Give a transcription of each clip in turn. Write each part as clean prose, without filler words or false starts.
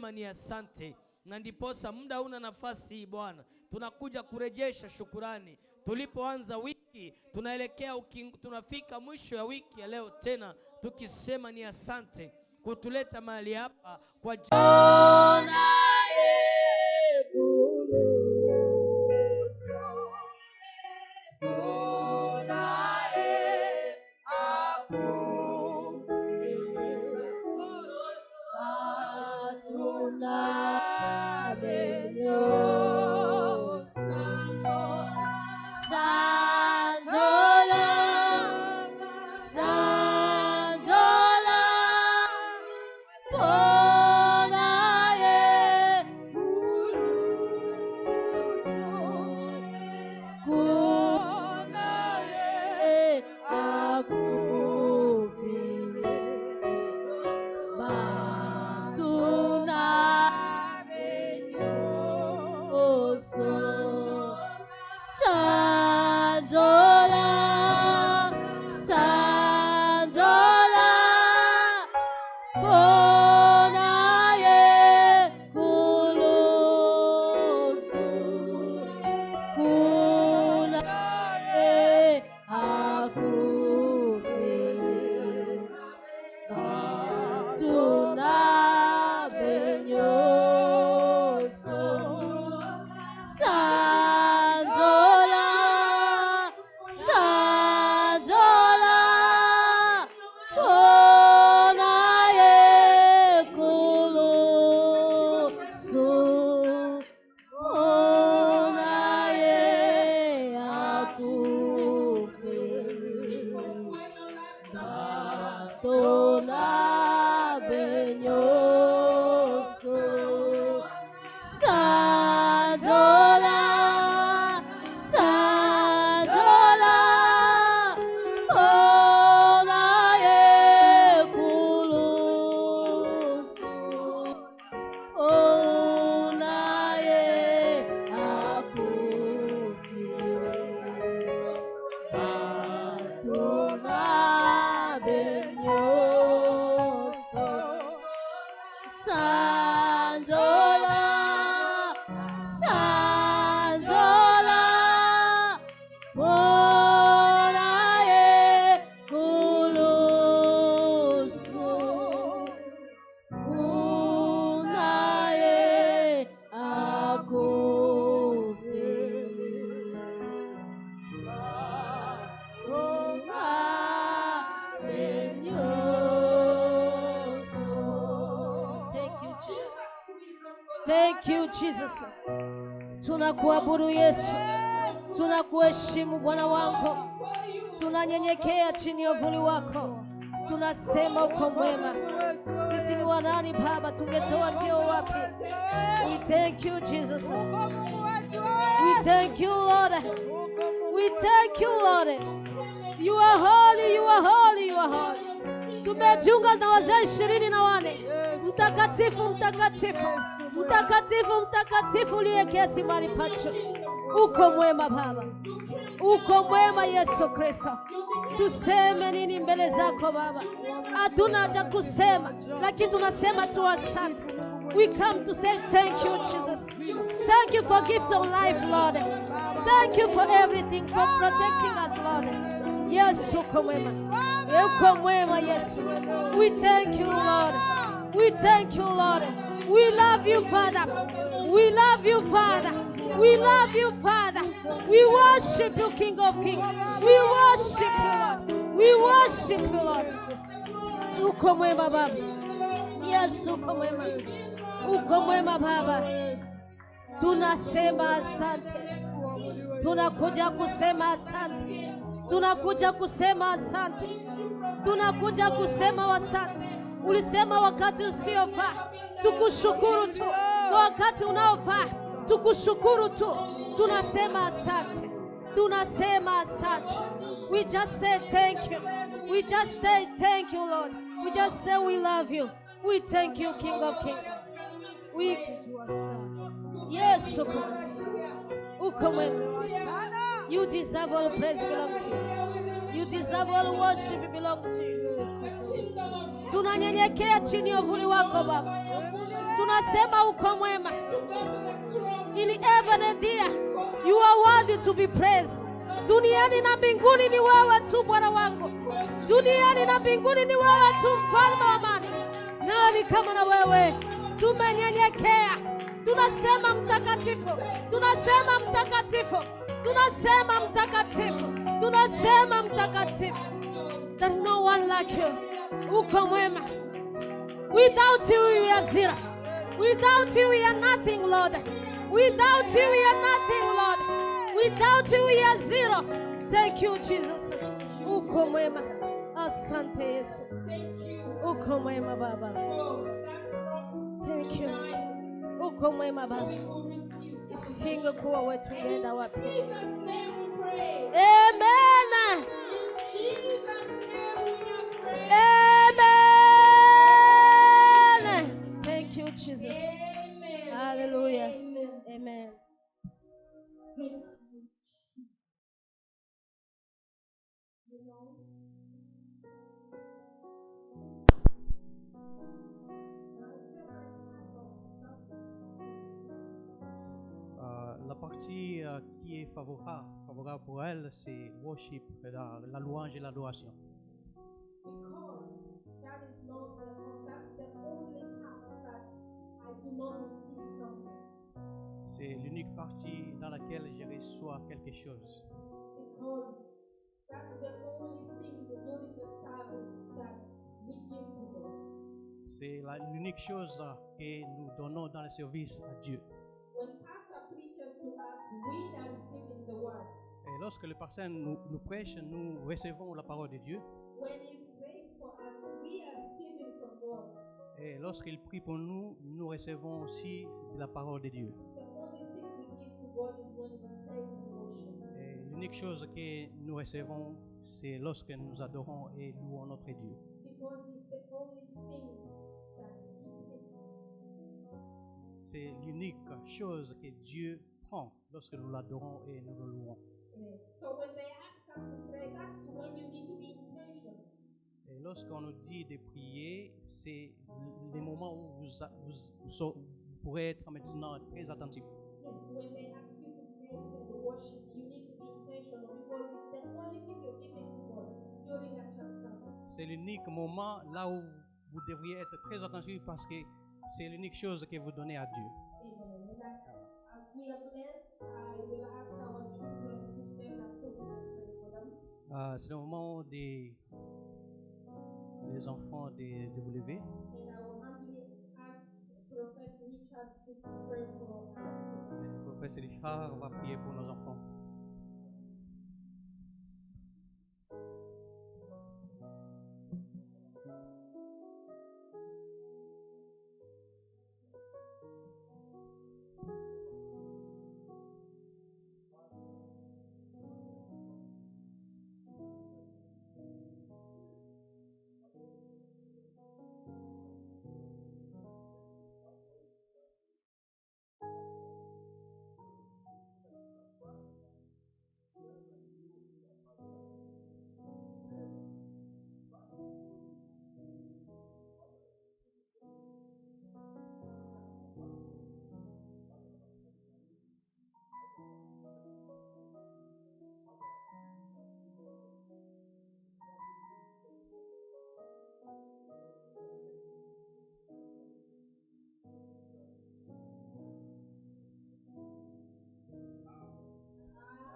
kusema ni asante. Na ndiposa muda una nafasi hii Bwana, tunakuja kurejesha shukurani. Tulipoanza wiki, tunafika mwisho ya wiki ya leo tena tukisema ni asante kutuleta mahali hapa kwa Thank you Jesus. Tunakuabudu Yesu. Tunakuheshimu Bwana wangu. Tunanyenyekea chini ya uvuli wako. Tunasema uko mwema. Sisi ni wanani Baba, tungetoa njia wapi? We thank you Jesus. We thank you Lord. We thank you Lord. You are holy, you are holy, you are holy. Tumejiunga na wazee 24. Mtakatifu, mtakatifu, mtakatifu, mtakatifu uliyeketi mahali pacho. Uko mwema Baba. Uko mwema Yesu Kristo. Tuseme nini mbele zako Baba? Hatuna hata kusema, lakini tunasema tu asante. We come to say thank you Jesus. Thank you for gift of life Lord. Thank you for everything, for protecting us Lord. Yesu uko mwema. Uko mwema Yesu. We thank you Lord. We thank you Lord. We love you Father. We love you Father. We love you Father. We worship you King of Kings. We worship you Lord. We worship you Lord. Uko mwema Baba. Yesu uko mwema. Uko mwema Baba. Tunasema asante. Tunakuja kusema asante. Tunakuja kusema asante. Tunakuja kusema asante. Ulisema wakati usiofaa tukushukuru tu, wakati unaofaa tukushukuru tu. Tunasema asante. Tunasema asante. We just say thank you. We just say thank you Lord. We just say we love you. We thank you King of Kings. We Yes, uko mwema. You deserve all praise belong to you. You deserve all worship belong to you. Tunanyenyekea chini ya uvuli wako Baba. Tunasema uko mwema. to go to the cross. In heaven and there, you are worthy to be praised. Duniani na mbinguni ni wewe tu Bwana wangu. Duniani na mbinguni ni wewe tu mfalme wa amani. Nani kama na wewe? Tumenyenyekea. Tunasema mtakatifu. Tunasema mtakatifu. Tunasema mtakatifu. Tunasema mtakatifu. There is no one like you. Uko mwema. Without you we are zero. Without you we are nothing, Lord. Without you we are nothing, Lord. Without you we are zero. Thank you, Jesus. Uko mwema. Asante Yesu. Uko mwema Baba. Thank you. Uko mwema Baba. Isingekuwa wetu tungeenda wapi? Amen. Amen. Thank you, Jesus. Hallelujah. Amen. La partie qui est favorable pour elle, c'est worship, la louange et l'adoration. Because that is not that's the only part that I do not receive something. C'est l'unique partie dans laquelle je reçois quelque chose. Because that's the only thing during the service that we give to God. C'est l'unique chose que nous donnons dans le service à Dieu. When pastor preaches to us, we are receiving the word. Et lorsque le pasteur nous prêche, nous recevons la parole de Dieu. When he prays for us, we are receiving from God. Et lorsqu'il prie pour nous, nous recevons aussi la parole de Dieu. The only thing we give to God is when we praise and worship. Et l'unique chose que nous recevons, c'est lorsque nous adorons et louons notre Dieu. Because it's the only thing that he takes. C'est l'unique chose que Dieu prend lorsque nous l'adorons et nous le louons. Amen. So when they ask us to pray, that's when you need to be intentional. Et lorsqu'on nous dit de prier, c'est les moments où vous pourrez être maintenant très attentifs. Yes, when they ask you to praise and worship, you need to be intentional because it's the only thing you're giving to God during a church service. C'est l'unique moment là où vous devriez être très attentifs parce que c'est l'unique chose que vous donnez à Dieu. Amen. And as we are blessed, I will ask our children to stand up so we can pray for them. C'est le moment des enfants de vous lever. And I will humbly ask Prophet Richard to pray for us. Le prophète Richard va prier pour nos enfants.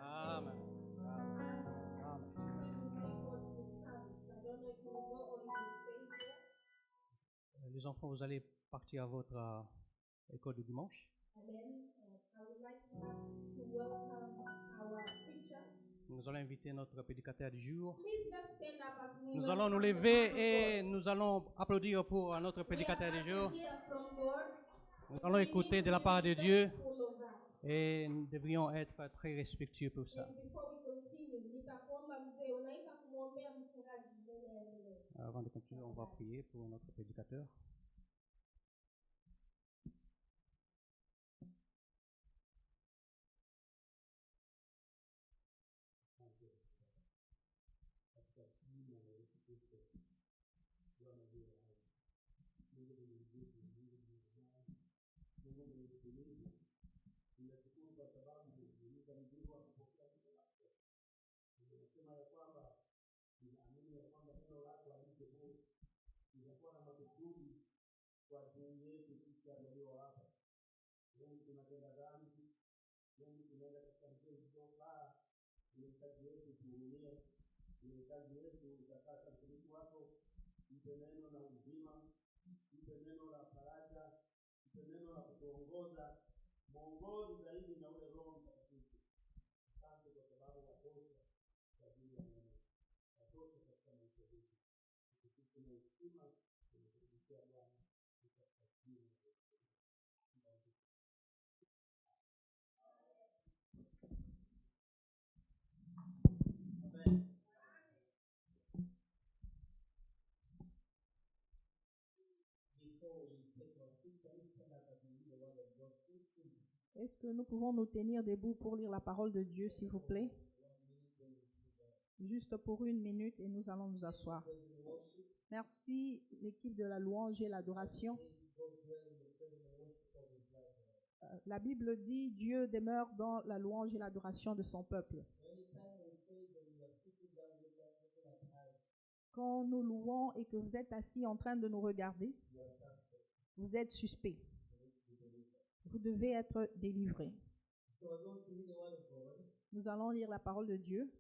Amen. Les enfants, vous allez partir à votre école du dimanche. And then I would like us to welcome our preacher. Nous allons inviter notre prédicateur du jour. Please let's stand up as we Nous allons nous welcome the lever man of et God. nous allons applaudir pour notre We prédicateur are du jour. happy to hear from God. Nous allons écouter de la part de Dieu Full of that. et nous devrions être très respectueux pour ça. And before we continue, nitakuomba mzee, unaweza kumwombea mchungaji mbele ya endelee. Avant de continuer, on va prier pour notre prédicateur. vizuri kwa juu yetu sisi walio hapa. Wengi tunatenda dhambi, wengi tunaenda katika njia zisizofaa. Tunahitaji Yesu tuhurumie, tunahitaji Yesu utakasa mtumishi wako, mpe neno la uzima, mpe neno la faraja, mpe neno la kutuongoza, mwongozi zaidi na ule Roho Mtakatifu. Asante kwa sababu watosha kwa ajili ya neno, watosha katika maisha yetu. Sisi na heshima tunakurudishia Bwana katika jina la Yesu. Est-ce que nous pouvons nous tenir debout pour lire la parole de Dieu, s'il vous plaît? Juste pour 1 minute et nous allons nous asseoir. Merci l'équipe de la louange et l'adoration. La Bible dit Dieu demeure dans la louange et l'adoration de son peuple. Quand nous louons et que vous êtes assis en train de nous regarder, vous êtes suspect. Vous devez être délivré. Nous allons lire la parole de Dieu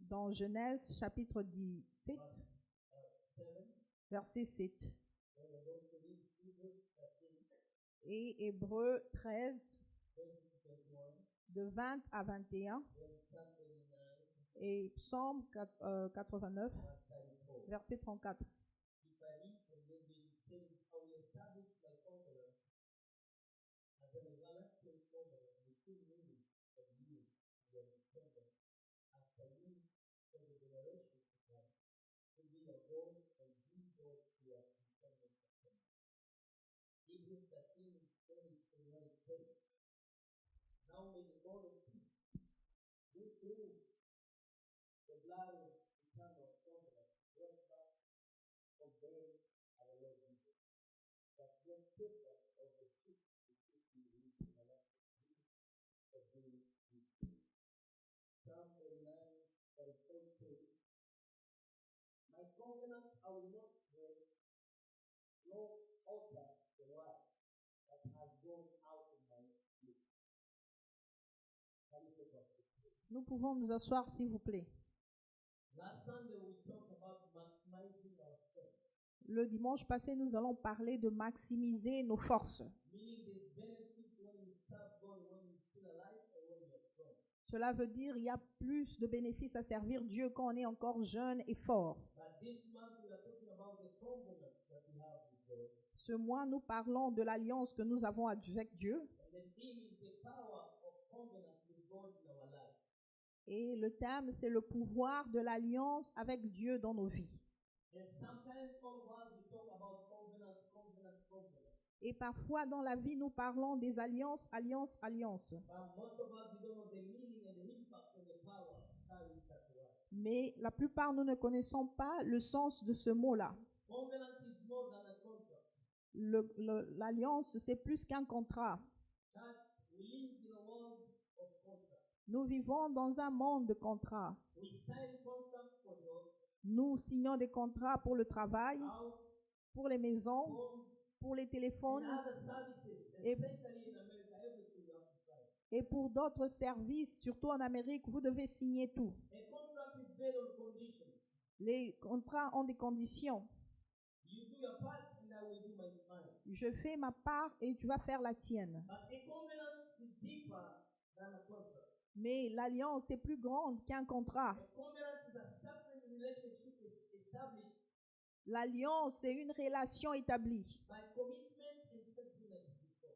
dans Genèse chapitre 17, verset 7, et Hébreux 13, de 20 à 21, et Psaume 89, verset 34. Now may the God of peace, who through the blood of eternal covenant brought back from them our Lord Jesus, that God saved us of the sick to keep you with everlasting peace of being with you. Psalm 49, verse 8 says, my covenant I will not break, nor alter the word that has gone out of my lips. Nous pouvons nous asseoir, s'il vous plaît. Last Sunday we talked about maximizing our strength. Le dimanche passé, nous allons parler de maximiser nos forces. Meaning there's benefit when you serve God when you're still alive or when you're strong. Cela veut dire qu'il y a plus de bénéfices à servir Dieu quand on est encore jeune et fort. But this month we are talking about the covenant that we have with God. Ce mois, nous parlons de l'alliance que nous avons avec Dieu. And the theme is the power of covenant with God in our life. Et le thème, c'est le pouvoir de l'alliance avec Dieu dans nos vies. And sometimes all of us we talk about covenant. Et parfois dans la vie, nous parlons des alliances, alliances, alliances. But most of us we don't know the meaning and the impact and the power carries that word. Mais la plupart, nous ne connaissons pas le sens de ce mot-là. Covenant is more than a contract. L'alliance, c'est plus qu'un contrat. Church, we live in a world of contract. Nous vivons dans un monde de contrats. We sign contracts for jobs, Nous signons des contrats pour le travail, house, pour les maisons, homes, pour les and téléphones other services, Et- especially in America, everything you have to sign. et pour d'autres services, surtout en Amérique, vous devez signer tout. A contract is based on conditions. Les contrats ont des conditions. You do your part and I will do mine. Je fais ma part et tu vas faire la tienne. But a covenant is deeper than a contract. Mais l'alliance est plus grande qu'un contrat. A covenant is a sacred relationship established L'alliance est une relation établie by commitment and faithfulness with God.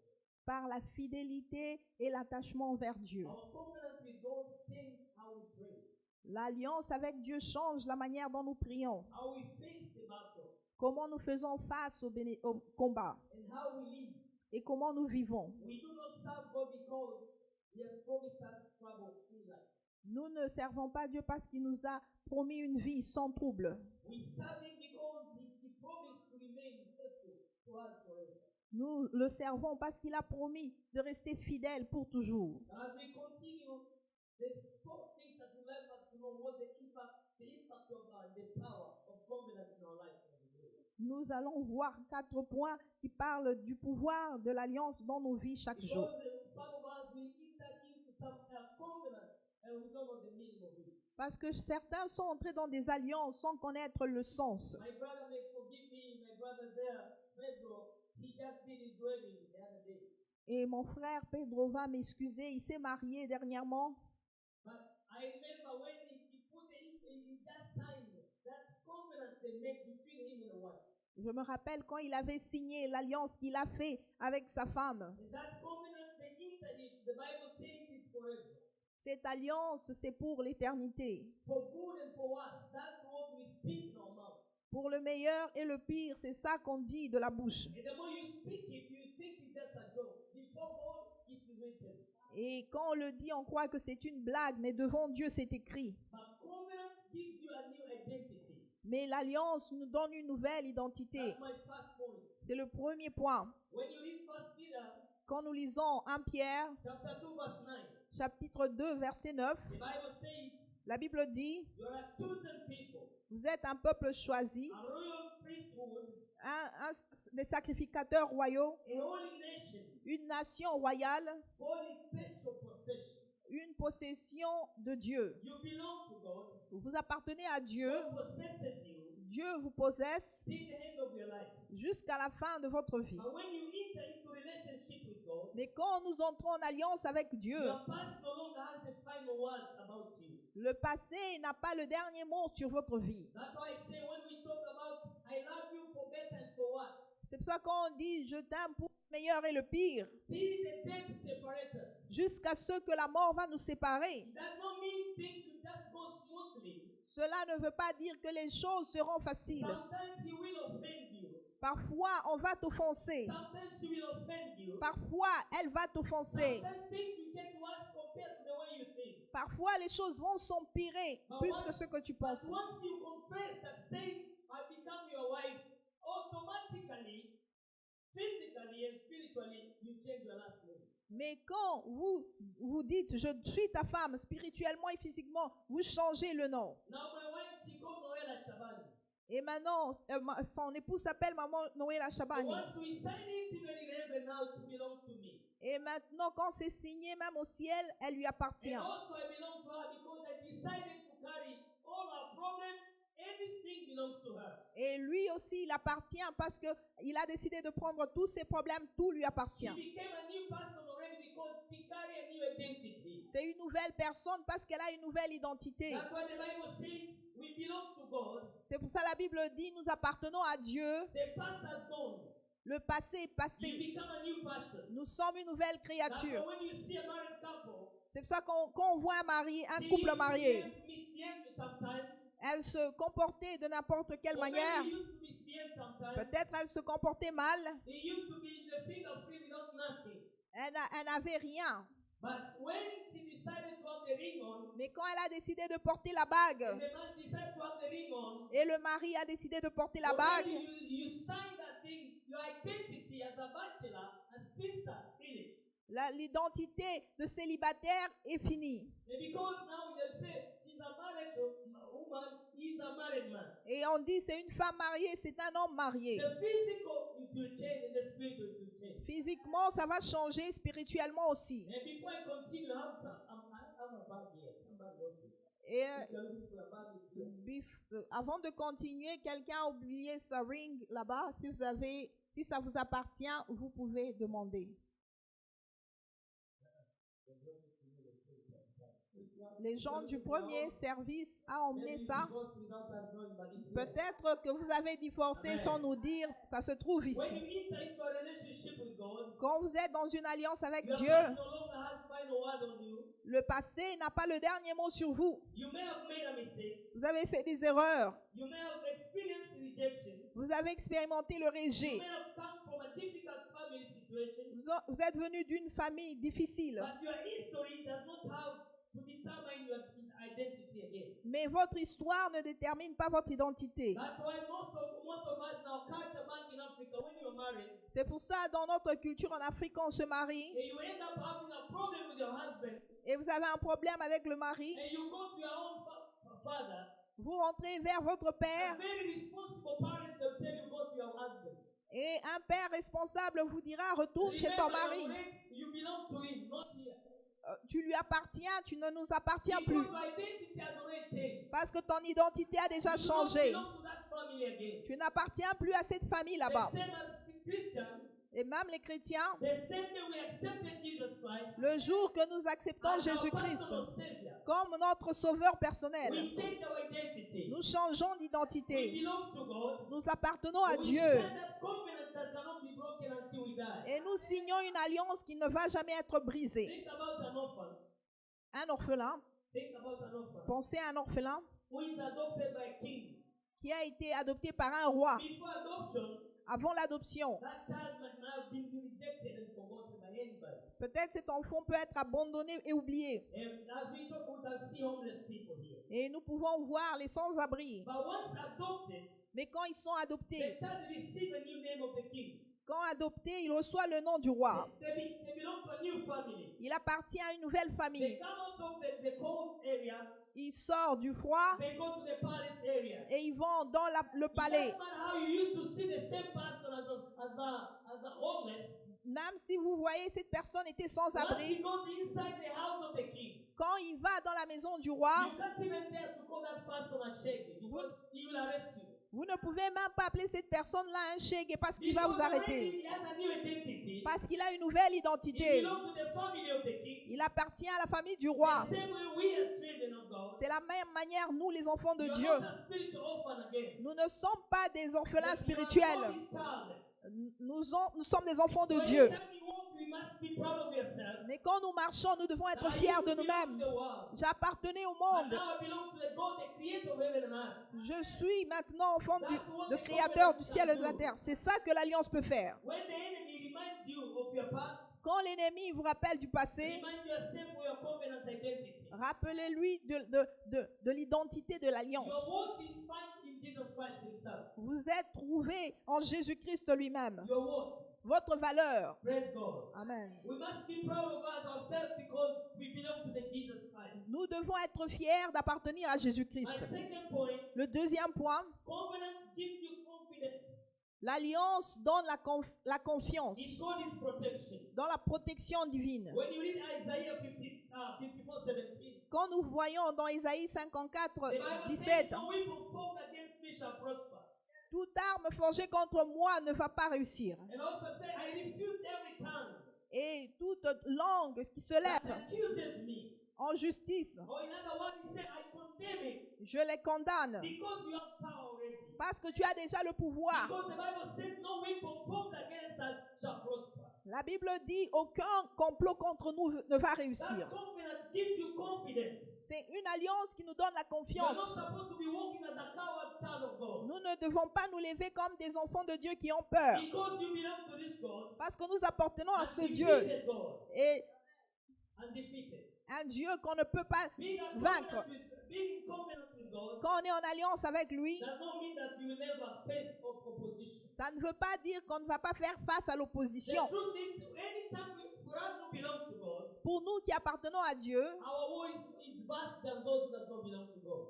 par la fidélité et l'attachement envers Dieu. Our covenant with God changes how we pray, L'alliance avec Dieu change la manière dont nous prions, how we face the battle, comment nous faisons face au combat and how we live. et comment nous vivons. We do not serve God because He has promised us trouble in life. Nous ne servons pas Dieu parce qu'il nous a promis une vie sans trouble. We serve Him because He promised to remain faithful to us forever. Nous le servons parce qu'il a promis de rester fidèle pour toujours. As we continue, there's four things that would like us to know what the impact of the power of covenant in our life. nous allons voir 4 points qui parlent du pouvoir de l'alliance dans nos vies chaque jour. Because some of us, we enter into some covenant and we don't know the meaning of it. Parce que certains sont entrés dans des alliances sans connaître le sens. My brother may forgive me, my brother there, Pedro, he just did his wedding the other day. Et mon frère Pedro va m'excuser, il s'est marié dernièrement. But I remember when he just signed that covenant they made between him and the wife. Je me rappelle quand il avait signé l'alliance qu'il a fait avec sa femme. And that covenant they entered it, the Bible says it's forever. Cette alliance, c'est pour l'éternité. For good and for worse, that's what we speak in our mouth. Pour le meilleur et le pire, c'est ça qu'on dit de la bouche. And the more you speak it, you think it's just a joke. Before God, it's written. Et quand on le dit, on croit que c'est une blague, mais devant Dieu, c'est écrit. But covenant gives you a new identity. Mais l'alliance nous donne une nouvelle identité. That's my first point. C'est le premier point. When you read 1 Peter Quand nous lisons 1 Pierre, chapter 2, verse 9, chapitre 2, verset 9, the Bible says, la Bible dit, you are a chosen people, vous êtes un peuple choisi, a royal priesthood, des sacrificateurs royaux, a holy nation, une nation royale, for his special possession. une possession de Dieu. You belong to God. Vous appartenez à Dieu. God possesses you Dieu vous possède till the end of your life. jusqu'à la fin de votre vie. But when you enter into relationship with God, Mais quand nous entrons en alliance avec Dieu, your past no longer has the final word about you. le passé n'a pas le dernier mot sur votre vie. That's why I say when we talk about I love you for better and for worse, C'est pour ça qu'on dit je t'aime pour le meilleur et le pire, till the death separate us. jusqu'à ce que la mort va nous séparer. It does not mean things will just go smoothly. Cela ne veut pas dire que les choses seront faciles. Sometimes he will offend you. Parfois, on va t'offenser. Sometimes she will offend you. Parfois, elle va t'offenser. Sometimes things will get worse compared to the way you think. Parfois, les choses vont s'empirer plus que ce que tu But penses. once you confess that saying, I become your wife, automatically, physically and spiritually, you change your last name. Mais quand vous dites je suis ta femme, spirituellement et physiquement, vous changez le nom. Now my wife, she called Noella Shabani. Et maintenant, son épouse s'appelle Maman Noël So Chabani. once we sign it even in heaven, now she belongs to me. Et maintenant, quand c'est signé même au ciel, elle lui appartient. And also I belong to her because I decided to carry all her problems. Everything belongs to her. Et lui aussi, il appartient parce qu'il a décidé de prendre tous ses problèmes, tout lui appartient. She became a new person already because she carried a new identity. C'est une nouvelle personne parce qu'elle a une nouvelle identité. That's why the Bible says we belong to God. C'est pour ça la Bible dit nous appartenons à Dieu. The past has gone. Le passé est You passé. become a new person. Nous sommes une nouvelle That's créature. why when you see a married couple, C'est pour ça quand on voit un she couple used to marié, be misbehaved sometimes. elle se comportait de n'importe quelle Or manière. maybe used to misbehave sometimes. Peut-être elle se comportait mal. They used to be in the field of free without nothing. Elle n'avait rien. But when she decided to have the ring on, Mais quand elle a décidé de porter la bague, and the man decided to have the ring on, et le mari a décidé de porter la bague, already you sign that thing, your identity as a bachelor, as spinster, finished. l'identité de célibataire est finie. And because now they say she's a married woman, he's a married man. Et on dit c'est une femme mariée, c'est un homme marié. The physical it will change and the spiritual it will change. Physiquement, ça va changer, spirituellement aussi. And before I continue, I have a bag here. Somebody else. Et If you're looking for a bag, it's here. avant de continuer, quelqu'un a oublié sa ring là-bas. Si ça vous appartient, vous pouvez demander. Les gens du premier service ont emmené ça. Peut-être que vous avez divorcé sans nous dire, ça se trouve When ici. you enter into a relationship with God, Quand vous êtes dans une alliance avec your Dieu, past no longer has final word on you. le passé n'a pas le dernier mot sur vous. You may have made a mistake. Vous avez fait des erreurs. You may have experienced rejection. Vous avez expérimenté le You rejet. may have come from a difficult family situation. Vous êtes venu d'une famille difficile. But your history does not have to determine your identity again. Mais votre histoire ne détermine pas votre identité. That's why most of us now culture back in Africa, when you're married, C'est pour ça, dans notre culture en Afrique, on se marie and you end up having a problem with your husband, et vous avez un problème avec le mari. and you go to your own father, Vous rentrez vers votre a père. very responsible parent will tell you go to your husband. Et un père responsable vous dira, retourne chez ton Remember, mari. your rate, you belong to him, not here. Tu lui appartiens, tu ne nous appartiens Because plus. your identity has already changed. Parce que ton identité a déjà You do not changé. belong to that family again. Tu n'appartiens plus à cette famille The là-bas. same as Christians, Et même les chrétiens, the same day we accepted Jesus Christ le jour que nous acceptons as our Jésus-Christ personal Savior, comme notre sauveur personnel, we change our identity. nous changeons We d'identité. belong to God. Nous appartenons à We Dieu. sign that covenant that cannot be broken until we die. Et nous signons une alliance qui ne va jamais être brisée. Think about an orphan. Un orphelin, Think about an orphan pensez à un orphelin who is adopted by a king. qui a été adopté par un roi. Before adoption, Avant l'adoption, that child might have been rejected and forgotten by anybody. peut-être cet enfant peut être abandonné et oublié. And as we talk, we can see homeless people here. Et nous pouvons voir les sans-abri. But once adopted, Mais quand ils sont the adoptés, child receives a new name of the king. quand adoptés, il reçoit le nom du roi. They belong to a new family. Il appartient à une nouvelle They famille. come out of the cold area, Il sort du froid they go to the palace area. et ils vont dans le It palais. doesn't matter how you used to see the same person as a homeless. Même si vous voyez cette personne était sans Once he abri, goes inside the house of the king, quand il va dans la maison du roi, you can't even dare to call that person a shaggy because he will arrest you. vous ne pouvez même pas appeler cette personne-là un shege parce qu'il va Because vous already arrêter. he has a new identity. Parce qu'il a une nouvelle He identité. belongs to the family of the king. Il appartient à la famille du roi. The same way we as children of God. C'est la même manière, nous, les enfants de You are Dieu. not a spiritual orphan again. Nous ne sommes pas des orphelins You are spirituels. God's child. Nous sommes des enfants de So Dieu. anytime you walk, you must be proud of yourself. Mais quand nous marchons, nous devons être That fiers you de belong nous-mêmes. to the world. J'appartenais au But monde. now I belong to the God, the creator of heaven and earth. Je suis maintenant enfant de Créateur du ciel et de la terre. C'est ça que l'alliance peut faire. When the enemy reminds you of your past, Quand l'ennemi vous rappelle du passé, remind yourself of your covenant identity. rappelez-lui de l'identité de Your l'alliance. worth is found in Jesus Christ himself. Vous êtes trouvé en Jésus-Christ lui-même. Your worth. Votre valeur. Praise God. Amen. We must be proud of ourselves because we belong to the Jesus Christ. Nous devons être fiers d'appartenir à My Jésus-Christ. second point, Le deuxième point, covenant gives you confidence l'alliance donne la confiance in God's protection. dans la protection divine. When you read Isaiah 54:17, Quand nous voyons dans Ésaïe 54, the Bible 17, says, no weapon formed against me shall prosper. toute arme forgée contre moi ne va pas réussir. And also say, I refute every tongue Et toute langue qui se that lève accuses me. en justice, Or in other words, he said, I condemn it je les condamne. because you have power already. Parce que tu as déjà le pouvoir. Because the Bible says, no weapon formed against us shall prosper. La Bible dit aucun complot contre nous ne va réussir. That confidence gives you confidence. C'est une alliance qui nous donne la You are not confiance. supposed to be walking as a coward child of God. Nous ne devons pas nous lever comme des enfants de Dieu qui ont peur. Because you belong to this God, Parce que nous appartenons à ce Dieu. undefeated God, Et undefeated. un Dieu qu'on ne peut pas Being in vaincre. covenant with God Quand on est en alliance avec lui, does not mean that you will never face opposition. ça ne veut pas dire qu'on ne va pas faire face à The l'opposition. truth is, anytime for us who belongs to God, Pour nous qui appartenons à Dieu, our war is vast than those who does not belong to God.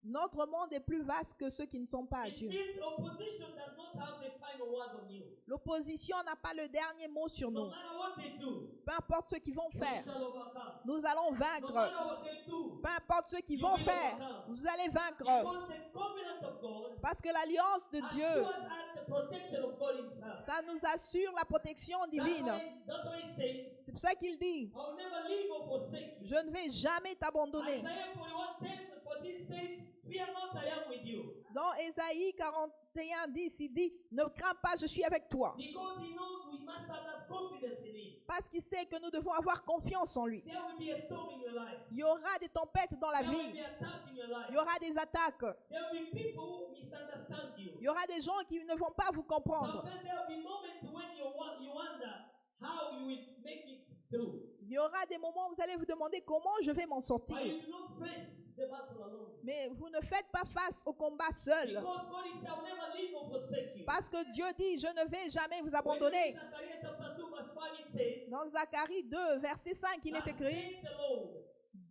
notre monde est plus vaste que ceux qui ne sont pas à It Dieu. means opposition does not have the final word on you. L'opposition n'a pas le dernier mot sur No nous. matter what they do, Peu importe ce qu'ils vont we faire, shall overcome. nous allons No vaincre. matter what they do, Peu importe ce qu'ils vont faire, vous allez vaincre. because the covenant of God Parce que l'alliance de Dieu, assures us the protection of God himself. ça nous assure la protection That's divine. why he says, C'est pour ça qu'il dit, I will never leave or forsake you. je ne vais jamais t'abandonner. Isaiah 41:10 says, fear not, I am with you. Dans Ésaïe 41, 10, il dit, ne crains pas, je suis avec toi. Because he knows we must have that confidence in him. Parce qu'il sait que nous devons avoir confiance en lui. There will be a storm in your life. Il y aura des tempêtes dans la There will vie. be attack in your life. Il y aura des attaques. There will be people who misunderstand you. Il y aura des gens qui ne vont pas vous comprendre. Sometimes there will be moments when you wonder how you will make it through. Il y aura des moments où vous allez vous demander comment je vais m'en But sortir. you do not face the battle alone. Mais vous ne faites pas face au combat seul. Because God is, I will never leave or forsake you. Parce que Dieu dit, je ne vais jamais vous When you read abandonner. Zechariah chapter 2 verse 5, it says, Dans Zacharie 2, verset 5, il est "Thus écrit, saith the Lord,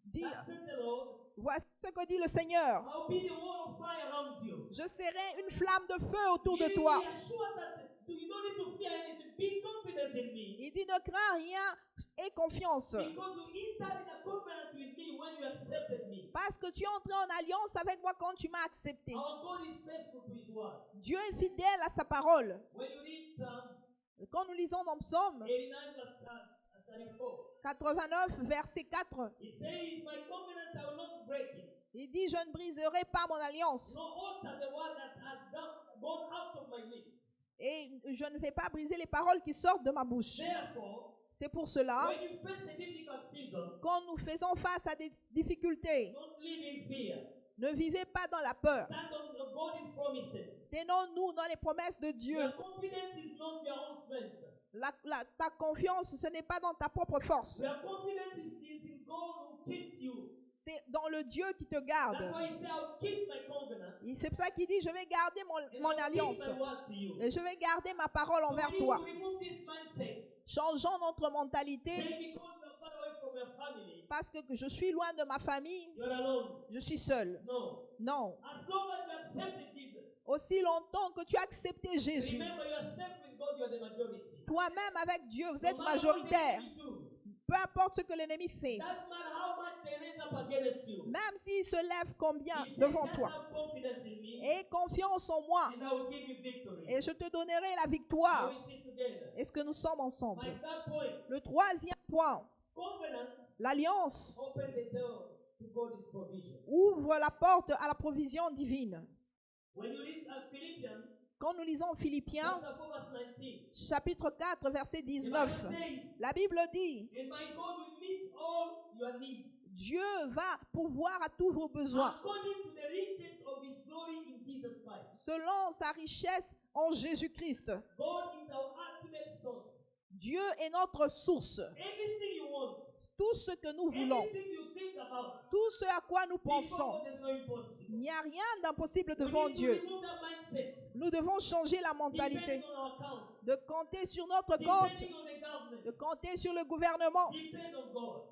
dit, thus saith the Lord, voici ce que dit le Seigneur. I'll be the wall of fire around you. Je serai une flamme de feu autour de He toi. assures that you don't need to fear anything. Be confident in me. Il dit, ne crains rien et confiance. Because you entered in a covenant with me when you accepted me. Parce que tu es entré en alliance avec moi quand tu m'as accepté. Our God is faithful to his word. Dieu est fidèle à sa parole. When you read Psalm Quand nous lisons dans Psaume 89 verse 34, 89, verset 4, it says, my covenant I will not break it. il dit, je ne briserai pas mon alliance No alter the word that has gone out of my lips. et je ne vais pas briser les paroles qui sortent de ma bouche. Therefore, C'est pour cela, when you face a difficult season, quand nous faisons face à des difficultés, don't live in fear. ne vivez pas dans la peur. Stand on God's promises. Tenons-nous dans les promesses de Dieu. Your confidence is not your own strength. Ta confiance, ce n'est pas dans ta propre force. Your confidence is in God who keeps you. C'est dans le Dieu qui te That's garde. why he said, I'll keep my covenant Et c'est pour ça qu'il dit, je vais garder and mon I'll alliance. keep my word to you. Et je vais garder ma parole So envers we need toi. to remove this mindset. Changeons notre mentalité Say because you are far away from your family, parce que je suis loin de ma famille, you're alone. je suis seul. No. Non. As long as you accepted Jesus, Aussi longtemps que tu as accepté Jésus, remember you are safe with God, you are the majority. toi-même avec Dieu, vous No êtes matter what the majoritaire. enemy do, Peu importe ce que l'ennemi fait, doesn't matter how much they raise up against you. même s'il se lève combien He said, devant just toi, have confidence in me, aie confiance en moi and I will give you victory. et je te donnerai la So victoire. we sit together. Est-ce que nous sommes ensemble? My third point, Le troisième point, covenant l'alliance open the door to God's provision. ouvre la porte à la provision divine. When you read Philippians Quand nous lisons Philippiens, chapter 4 verse 19, chapitre 4, verset the 19, Bible says, la Bible dit, and my God will meet all your needs Dieu va pourvoir à tous vos besoins according to the riches of his glory in Jesus Christ. selon sa richesse en Jésus-Christ. God is our ultimate source. Dieu est notre source. Anything you want, Tout ce que nous voulons, anything you think about, tout ce à quoi nous before pensons, God is not impossible. il n'y a rien d'impossible We devant need to Dieu. remove that mindset. Nous devons changer la mentalité, Depending on our account, de compter sur notre compte, depending on the government, de compter sur le gouvernement. depend on God.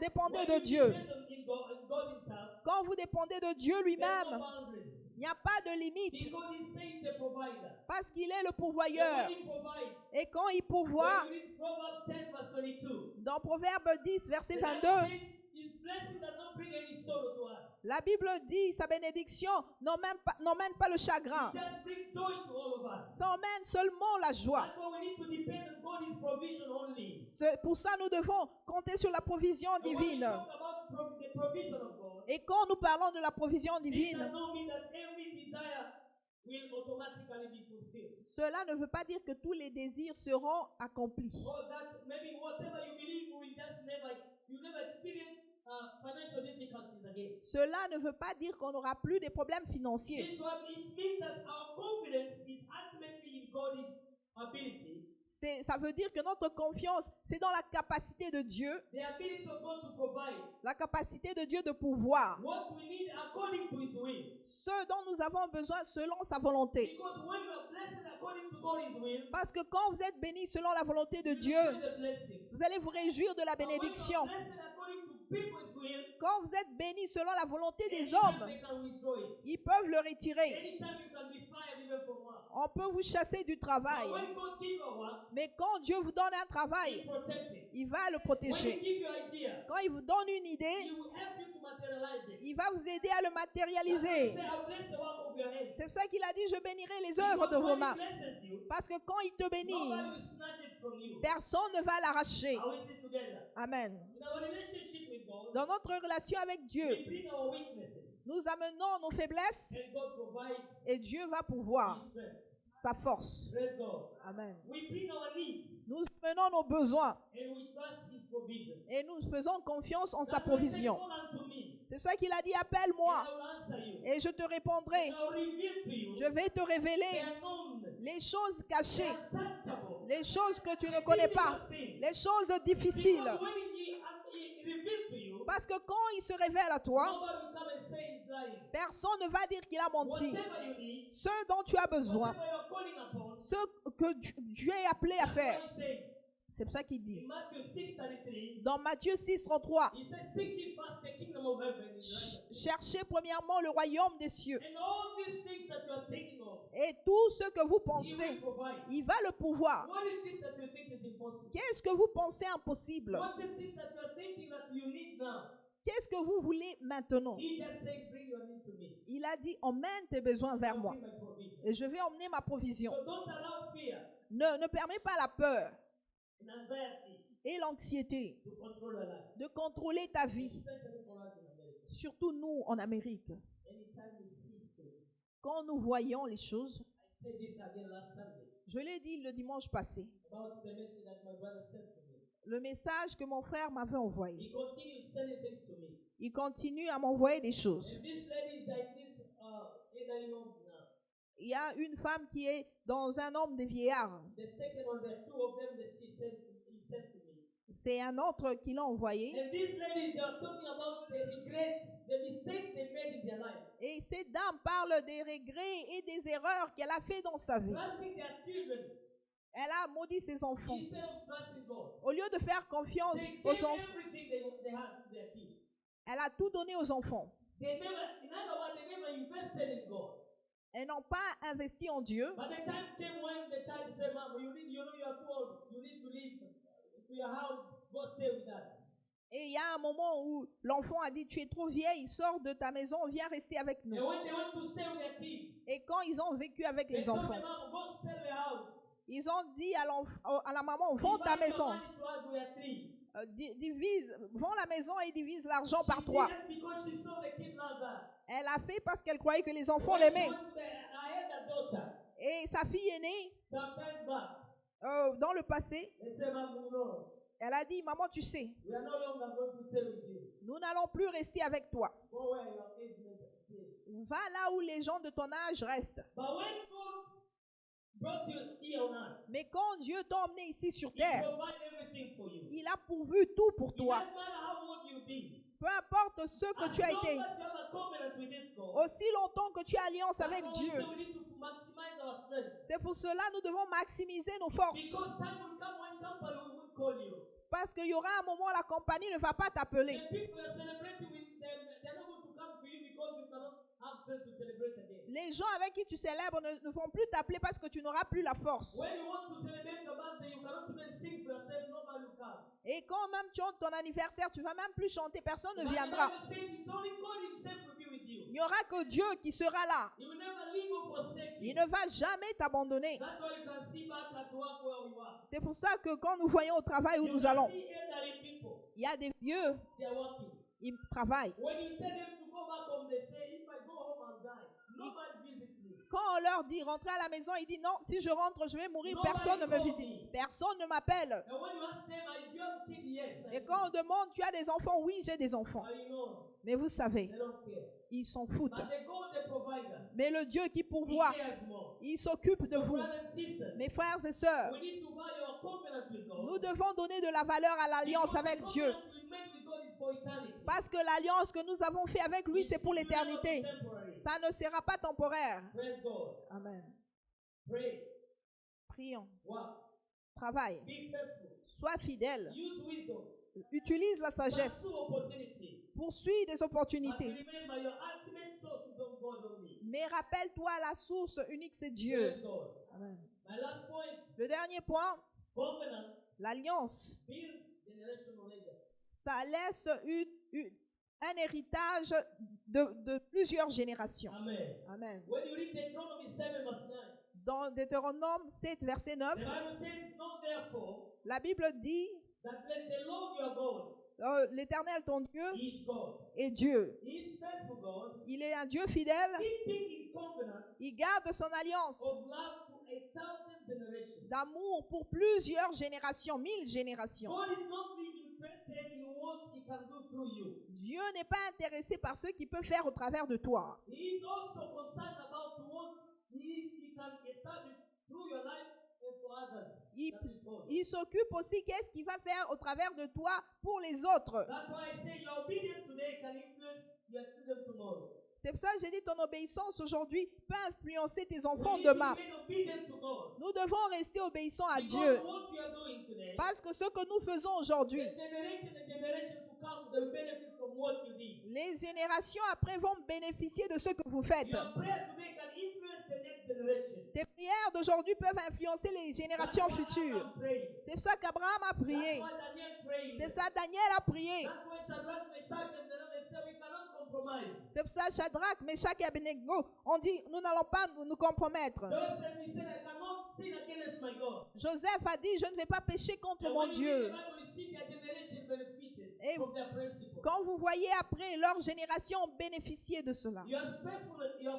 Dépendez When de you Dieu. depend on God himself, Quand vous dépendez de Dieu there's no lui-même, boundaries. il n'y a pas de limite Because he says the provider. parce qu'il est le The pourvoyeur. one he provides. Et quand il pourvoit, When you read Proverbs 10 verse 22, dans Proverbe 10, verset the 22, Bible says his blessing does not bring any sorrow to us. la Bible dit, sa bénédiction n'emmène pas le chagrin, It just brings joy to all of us. ça emmène seulement la joie. That's why we need to depend on God's provision only. Pour ça, nous devons compter sur la provision And when we divine. talk about the provision of God, Et quand nous parlons de la provision it does divine, not mean that every desire will automatically be fulfilled. cela ne veut pas dire que tous les désirs seront accomplis. Or that maybe whatever you believe will just you never experience financial difficulties again. Cela ne veut pas dire qu'on n'aura plus des problèmes financiers. It means that our confidence is ultimately in God's ability. Ça veut dire que notre confiance, c'est dans la capacité de Dieu, The ability of God to provide la capacité de Dieu de pouvoir what we need according to his will. ce dont nous avons besoin selon sa volonté. Because when you are blessed according to God's will, Parce que quand vous êtes bénis selon la volonté de you Dieu, receive the blessing. vous allez vous réjouir de la But when you bénédiction. are blessed according to people's will, Quand vous êtes bénis selon la volonté des anytime hommes, they can withdraw it. ils peuvent le retirer. Anytime you can be fired even from work. On peut vous chasser du But travail. when God gives you a work, Mais quand Dieu vous donne un he travail, protects it. il va le When he protéger. gives you idea, Quand il vous donne une he idée, will help you to materialize it. il va vous aider à le That's why he matérialiser. said, I'll bless the work of your hands. C'est pour ça qu'il a dit, je bénirai les œuvres de Because vos when mains. he blesses you, Parce que quand il te bénit, nobody will snatch it from you. personne ne va l'arracher. Are we still together? Amen. In our relationship with God, Dans notre relation avec Dieu, we bring our weaknesses, nous amenons nos faiblesses and God provides et Dieu va pouvoir his strength. sa force. Praise God. Amen. We bring our needs, Nous amenons nos besoins and we trust his provision. et nous faisons confiance en sa That's why he said, provision. call unto me, C'est pour ça qu'il a dit, and appelle-moi I will answer you. et je te répondrai. And I will reveal to you Je vais te the révéler unknown, les choses the cachées, unsearchable, les choses que tu ne the connais pas, difficult things. les choses difficiles. Because when he reveals to you, Parce que quand il se révèle à toi, nobody will come and say he's lying. personne ne va dire qu'il a menti. Whatever you need, Ce dont tu as besoin, whatever you're calling upon, ce que Dieu est appelé à that's faire. what he says. C'est pour ça qu'il In dit, Matthew 6:33, dans Matthieu 6, 33, he said, seek ye first the kingdom of heaven and righteousness. cherchez premièrement le royaume des cieux. And all these things that you are thinking of, Et tout ce que vous he pensez, will provide. il va le pouvoir. What is this that you think is impossible? Qu'est-ce que vous pensez impossible? What is this that you are thinking that you need now? Qu'est-ce que vous voulez maintenant? He just said, bring your need to me. Il a dit, emmène tes besoins vers I'll moi bring my provision. et je vais emmener ma provision. So don't allow fear Ne permets pas la peur and anxiety et l'anxiété to control your life. de contrôler ta vie, Especially for us in America. surtout nous en Amérique. Anytime we see things. Quand nous voyons les choses, I said this again last Sunday je l'ai dit le dimanche passé, about the message that my brother sent to me. le message que mon frère m'avait envoyé. He continues sending things to me. Il continue à m'envoyer des choses. And this lady is like this elderly woman now. Il y a une femme qui est dans un homme des vieillards. The second one, the two of them that he sent to me. C'est un autre qui l'a envoyé. And these ladies, they are talking about the regrets, the mistakes they made in their life. Et cette dame parle des regrets et des erreurs qu'elle a fait dans sa vie. Trusting their children Elle a maudit ses enfants. instead of trusting God. Au lieu de faire confiance They gave aux enfants, everything they had to their kids. elle a tout donné aux enfants. They never, in other words, they never invested in God. Elles n'ont pas investi en Dieu. But the time came when the child said, Mom, you know you are too old. You need to leave to your house. Go stay with us. Et il y a un moment où l'enfant a dit, tu es trop vieille, sors de ta maison, viens rester avec nous. And when they went to stay with their kids, Et quand ils ont vécu avec they les told enfants, the mom, go sell the house. ils ont dit à la maman, vends ta Divide your maison. money to us, we are three. Vends la maison et divise l'argent She par did trois. it because she saw the kid love her. Elle a fait parce qu'elle croyait que les enfants When she l'aimaient. went to I had a daughter Et sa fille aînée, sometimes back. dans le passé, They said, Mom, you know, elle a dit, maman, tu sais, we are no longer going to stay with you. nous n'allons plus rester avec toi. Go where your age mates stay. Va là où les gens de ton âge restent. But when God brought you here on earth, Mais quand Dieu t'a emmené ici sur He terre, provided everything for you. il a pourvu tout pour It toi. doesn't matter how old you be. Peu importe ce que As tu as long été, as you have a covenant with this God, aussi longtemps que tu as alliance that's avec why we Dieu. say we need to maximize our strength. C'est pour cela que nous devons maximiser nos forces. Because time will come when company will call you. Parce qu'il y aura un moment où la compagnie ne va pas t'appeler. The people you are celebrating with them, they're not going to come to you because you cannot have strength to celebrate again. Les gens avec qui tu célèbres ne vont plus t'appeler parce que tu n'auras plus la force. When you want to celebrate your birthday, you cannot even sing for yourself, nobody will come. Et quand même tu chantes ton anniversaire, tu vas même plus chanter, personne ne But the viendra. Bible says it's only God Himself will be with you. Il n'y aura que Dieu qui sera là. He will never leave or forsake Il you. ne va jamais t'abandonner. That's why you can see back at work where we were. C'est pour ça que quand nous voyons au travail où You nous can allons, see elderly people, il y a des vieux, they are working. ils travaillent. When you tell them to go back home, they say, if I go home, I'll die. Nobody visits me. Quand on leur dit rentrer à la maison, ils disent non, si je rentre, je vais mourir, Nobody personne ne me calls visite. me. Personne ne m'appelle. And when you ask them, do you have a kid? Yes. I Et do. quand on demande, tu as des enfants? Oui, j'ai des enfants. But you know, Mais vous savez, they don't care. ils s'en foutent. But the God, the provider, Mais le Dieu qui He pourvoit, cares more. il s'occupe de So, vous. brothers and sisters, Mes frères et sœurs, we need to value our covenant with God. nous devons donner de la valeur à l'alliance Because avec the Dieu. covenant we made with God is for eternity. Parce que l'alliance que nous avons fait avec lui, c'est pour It's not l'éternité. temporary. Ça ne sera pas temporaire. Praise God. Amen. Pray. Prions. Work. Travaille. Be faithful. Sois fidèle. Use wisdom. Utilise la sagesse. Pursue opportunity. Poursuis des But opportunités. remember, your ultimate source is of God only. Mais rappelle-toi, la source unique, c'est Dieu. Praise God. Amen. My last point, Le dernier point, covenant l'alliance. builds generational legacy. Ça laisse un héritage de plusieurs générations. Amen. Amen. When you read Deuteronomy 7 verse 9, Dans Deutéronome 7, verset 9, the Bible says, know therefore la Bible dit, that let the Lord your God, l'Éternel ton Dieu He is God. est Dieu. He is faithful God, Il est un Dieu fidèle. keeping His covenant Il garde son alliance of love to 1,000 generations. d'amour pour plusieurs générations, 1000 générations. God is not really interested in what He can do through you. Dieu n'est pas intéressé par ce qu'il peut faire au travers de toi. He is also concerned about what He can establish through your life and for others. That is God. Il s'occupe aussi qu'est-ce qu'il va faire au travers de toi pour les autres. That's why I say your obedience today can influence your children tomorrow. C'est pour ça que j'ai dit ton obéissance aujourd'hui peut influencer tes We enfants need to demain. remain obedient to God. Nous devons rester obéissants à Because Dieu. what we are doing today, Parce que ce que nous faisons aujourd'hui, the generation to come, they will benefit from what you did. les générations après vont bénéficier de ce que vous faites. Your prayer today can influence the next generation. Tes prières d'aujourd'hui peuvent influencer les générations That's why futures. Abraham prayed. C'est pour ça qu'Abraham a That's prié. why Daniel prayed. C'est pour ça que Daniel a prié. That's why Shadrach, Meshach, and Abednego said we cannot compromise. C'est pour ça que Shadrach, Meshach et Abednego ont dit nous n'allons pas nous compromettre. Joseph, he said, I cannot sin against my God. Joseph a dit je ne vais pas pécher contre And mon when you read Dieu. the Bible, you see their generation benefited Et from their principles. quand vous voyez après, leur génération ont bénéficié de cela. Your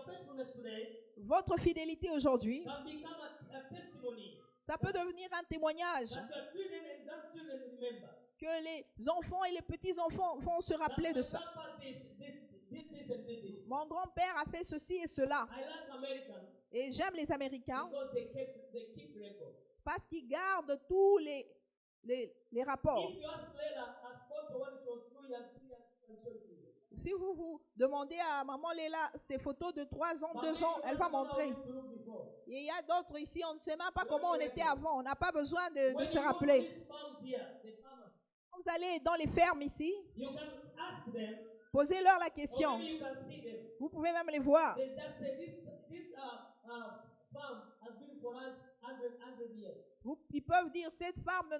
faithfulness today Votre fidélité aujourd'hui, can become a testimony ça peut devenir un témoignage that your children and grandchildren remember. que les enfants et les petits-enfants vont se rappeler de ça. Grandpa did this and did this. Mon grand-père a fait ceci et cela. I like Americans Et j'aime les Américains because they keep record. parce qu'ils gardent tous les rapports. If you ask Leila, as photo when she was 2 years, 3 years, I'm sure she will. Si vous vous demandez à maman Léla ces photos de 3 ans, But 2 maybe ans, you elle don't va know how montrer. we used to look before. Et il y a d'autres ici, on ne sait même pas comment on était avant. On n'a pas besoin de When se you go to rappeler. these farms here, the farmers, Quand vous allez dans les fermes ici, you can ask them, posez-leur la or question. maybe you can see them. Vous pouvez même les voir. They just say this farm has been for us 100 years. Ils peuvent dire, cette ferme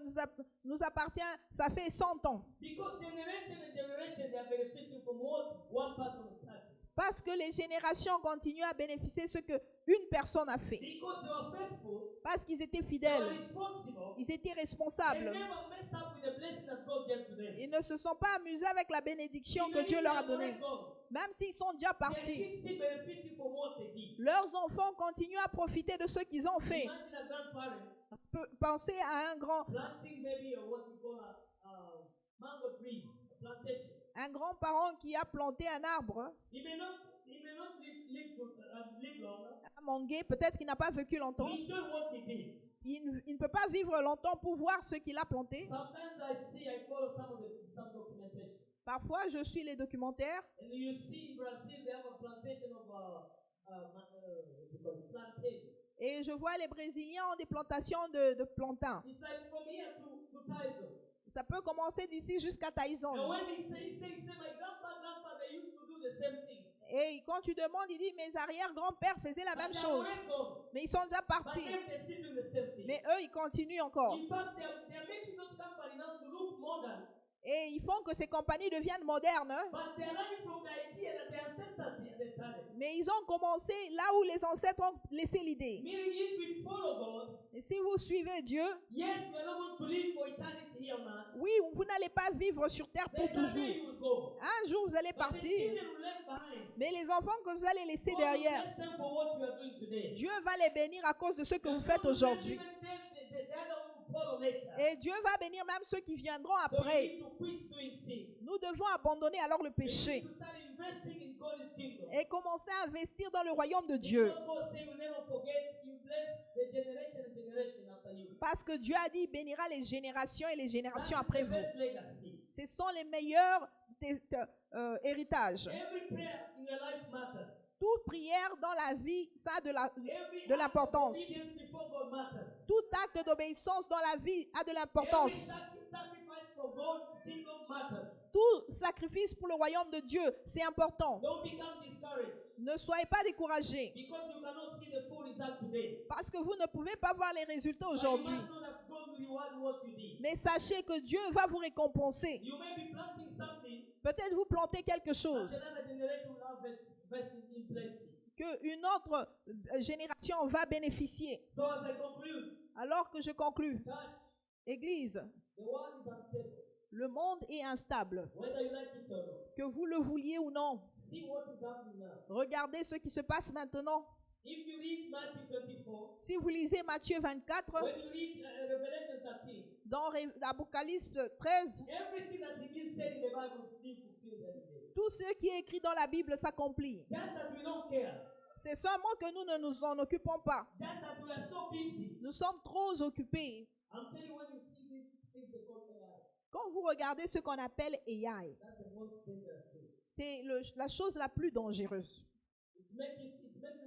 nous appartient, ça fait 100 ans. Because generation and generation, they are benefiting from what one person started. Parce que les générations continuent à bénéficier de ce qu'une personne a fait. Because they were faithful, Parce qu'ils étaient they were fidèles. responsible, Ils étaient they responsables. never messed up with the blessing that God gave to them. Ils ne se sont pas amusés avec la bénédiction que Even Dieu if leur a they are donnée. gone, Même s'ils sont déjà their partis. kids still benefiting from what they did. Leurs enfants continuent à profiter de ce qu'ils ont fait. Imagine a grandparent Pensez à un planting maybe what we call a mango trees, a plantation. grand-parent qui a planté un arbre, He may not live long. un manguier, peut-être qu'il n'a pas vécu To longtemps. enjoy what he did. Il ne peut pas vivre longtemps pour voir ce qu'il a planté. Sometimes I follow some documentation. Parfois, je suis les documentaires And you see in Brazil, they have a plantation of plantain. et je vois les Brésiliens ont des plantations de plantains. It's like from here to Tyson. Ça peut commencer d'ici jusqu'à And Tyson. when he say, my grandpa, they used to do the same thing. Et quand tu demandes, il dit, mes arrière-grands-pères faisaient la But même they chose. are already gone. Mais ils sont déjà But partis. then they still do the same thing. Mais eux, ils continuent encore. In fact, they are making those companies now to look modern. Et ils font que ces compagnies deviennent modernes. Hein. But they are learning from the idea that their ancestors they started. Mais ils ont commencé là où les ancêtres ont laissé l'idée. Meaning, if we follow God, Et si vous suivez Dieu, yes, we are not going to live for eternity here on earth. oui, vous n'allez pas vivre sur terre pour There's a day toujours. you will go. Un jour, vous allez But the partir. children will left behind. Mais les enfants que vous allez laisser God will derrière, bless them for what you are doing today. Dieu va les bénir à cause de ce que vous faites aujourd'hui. Et Dieu va bénir même ceux qui viendront après. Nous devons abandonner alors le péché et commencer à investir dans le royaume de Dieu. Parce que Dieu a dit, il bénira les générations et les générations après vous. Ce sont les meilleurs héritages. Toute prière dans la vie, ça a de l'importance. Tout acte d'obéissance dans la vie a de l'importance. Tout sacrifice pour le royaume de Dieu, c'est important. Ne soyez pas découragés. Parce que vous ne pouvez pas voir les résultats aujourd'hui. Mais sachez que Dieu va vous récompenser. Peut-être vous plantez quelque chose qu'une autre génération va bénéficier. Alors que je conclus, Église, le monde est instable. Que vous le vouliez ou non, regardez ce qui se passe maintenant. Si vous lisez Matthieu 24, dans l'Apocalypse 13, tout ce qui est écrit dans la Bible s'accomplit. C'est seulement que nous ne nous en occupons pas. Nous sommes trop occupés. Quand vous regardez ce qu'on appelle AI, c'est la chose la plus dangereuse. It makes you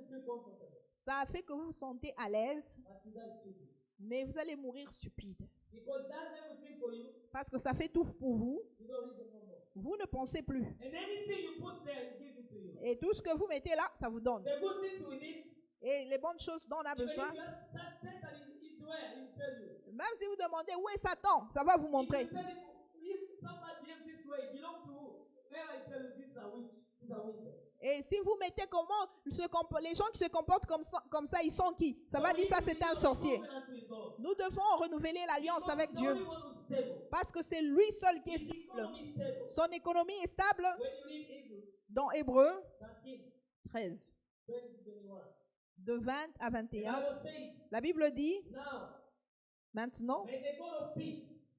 feel comfortable. Ça a fait que vous vous sentez à l'aise, But you die stupid. mais vous allez mourir stupide. Because that's everything for you. Parce que ça fait tout pour vous. You don't read the number. Vous ne pensez plus. And anything you put there, it gives it to you. Et tout ce que vous mettez là, ça vous donne. The good things we need. Et les bonnes choses dont on a Even besoin, if you have Satan is where he will tell you. même si vous demandez où est Satan, ça va vous montrer. If you tell him, if somebody behaves this way, belong to who? Where I tell you this is a witch, this is a witch. Et si vous mettez comment les gens qui se comportent comme ça, ils sont qui? Ça va dire ça, c'est un sorcier. Nous devons renouveler l'alliance avec Dieu. Parce que c'est lui seul qui est stable. Son économie est stable. Dans Hébreux 13, de 20 à 21, la Bible dit maintenant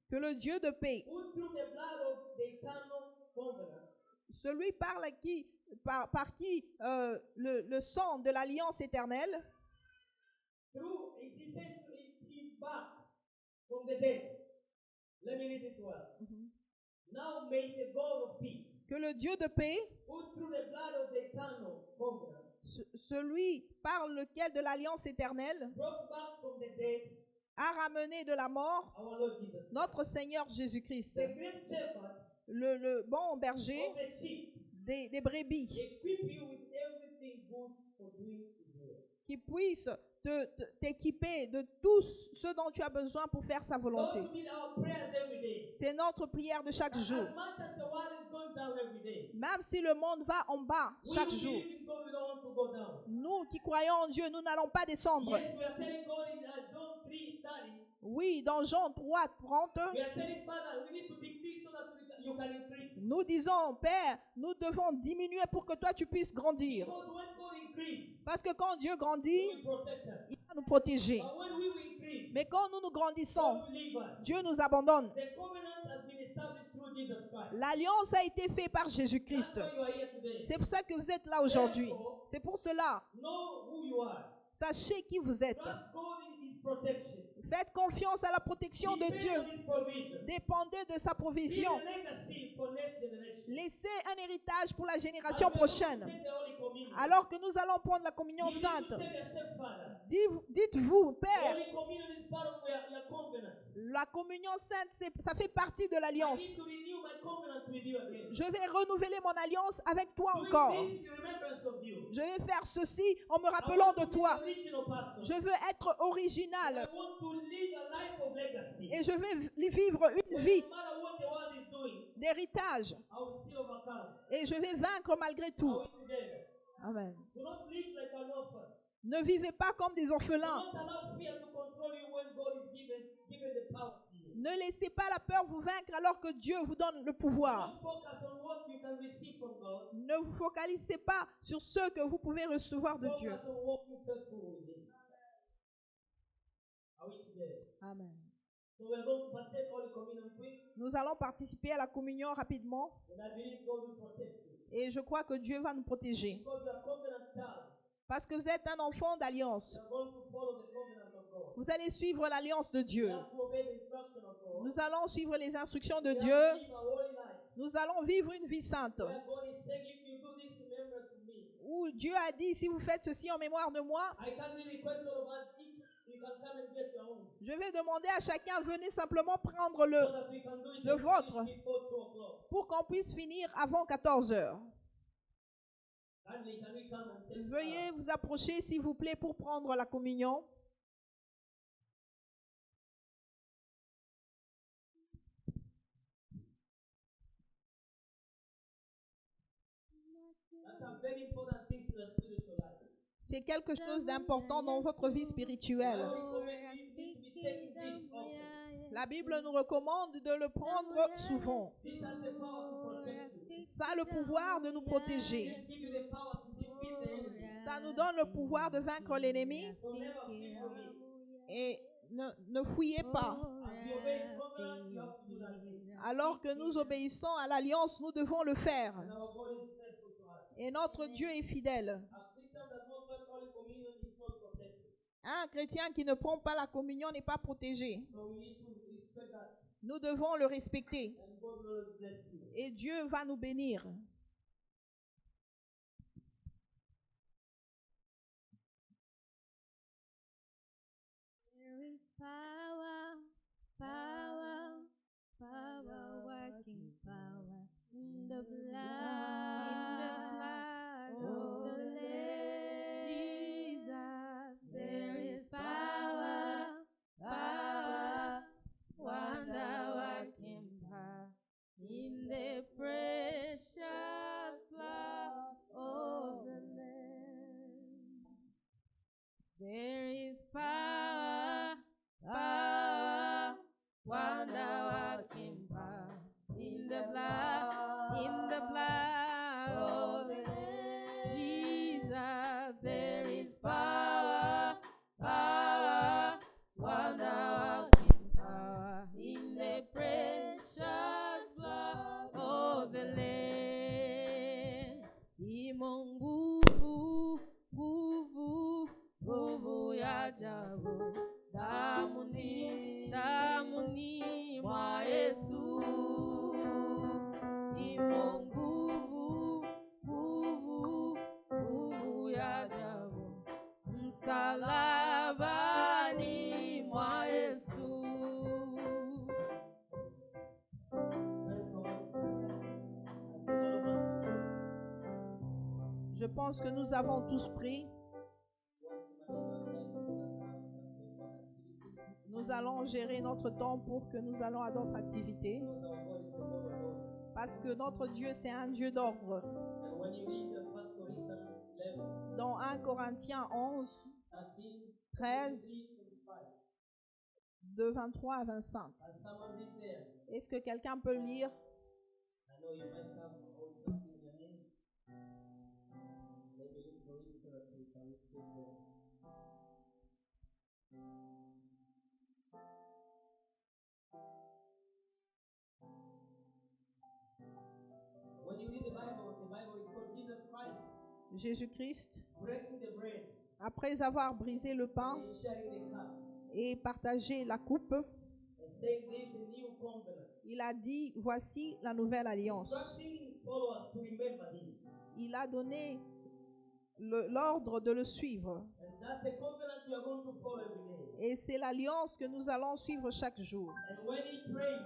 que le Dieu de paix, celui par qui le sang de l'alliance éternelle, que le Dieu de paix, celui par lequel de l'alliance éternelle a ramené de la mort notre Seigneur Jésus-Christ, le bon berger des brebis, qui puisse t'équiper de tout ce dont tu as besoin pour faire sa volonté. C'est notre prière de chaque jour. Même si le monde va en bas chaque jour, nous qui croyons en Dieu, nous n'allons pas descendre. Oui, dans Jean 3, 30, nous disons, Père, nous devons diminuer pour que toi tu puisses grandir. Parce que quand Dieu grandit, il va nous protéger. Mais quand nous grandissons, Dieu nous abandonne. L'alliance a été faite par Jésus-Christ. C'est pour ça que vous êtes là aujourd'hui. C'est pour cela. Sachez qui vous êtes. Faites confiance à la protection de Dieu. Dépendez de sa provision. Laissez un héritage pour la génération prochaine. Alors que nous allons prendre la communion sainte, dites-vous, Père, la communion sainte, ça fait partie de l'alliance. Je vais renouveler mon alliance avec toi encore. Je vais faire ceci en me rappelant de toi. Je veux être original. Et je vais vivre une vie d'héritage. Et je vais vaincre malgré tout. Amen. Ne vivez pas comme des orphelins. Ne laissez pas la peur vous vaincre alors que Dieu vous donne le pouvoir. Ne vous focalisez pas sur ce que vous pouvez recevoir de Dieu. Amen. Nous allons participer à la communion rapidement. Et je crois que Dieu va nous protéger. Parce que vous êtes un enfant d'alliance. Vous allez suivre l'alliance de Dieu. Nous allons suivre les instructions de Dieu. Nous allons vivre une vie sainte. Où Dieu a dit, si vous faites ceci en mémoire de moi, je vais demander à chacun, venez simplement prendre le vôtre pour qu'on puisse finir avant 14 heures. Veuillez vous approcher, s'il vous plaît, pour prendre la communion. C'est quelque chose d'important dans votre vie spirituelle. La Bible nous recommande de le prendre souvent. Ça a le pouvoir de nous protéger. Ça nous donne le pouvoir de vaincre l'ennemi. Et ne fouillez pas. Alors que nous obéissons à l'alliance, nous devons le faire. Et notre Dieu est fidèle. Un chrétien qui ne prend pas la communion n'est pas protégé. Nous devons le respecter. Et Dieu va nous bénir. wonder-working power, in the blood of Jesus, there is power, power, wonder-working power, in the precious blood of the Lamb. Imo nguvu, nguvu, nguvu ya ajabu, damuni, damuni mwa Yesu. Imo nguvu, nguvu, nguvu ya ajabu, msalabani mwa Yesu. Je pense que nous avons tous pris. Nous allons gérer notre temps pour que nous allons à d'autres activités. Parce que notre Dieu, c'est un Dieu d'ordre. Dans 1 Corinthiens 11, 13, de 23 à 25. Est-ce que quelqu'un peut lire? When you read the Bible is called Jesus Christ Jésus-Christ, breaking the bread après avoir brisé le pain and sharing the cup et partagé la coupe, and saying this is the new covenant. il a dit, voici la nouvelle alliance. Instructing his followers to remember him. Il a donné l'ordre de le suivre. And that's the covenant we are going to follow every day. Et c'est l'alliance que nous allons suivre chaque jour. And when he prayed,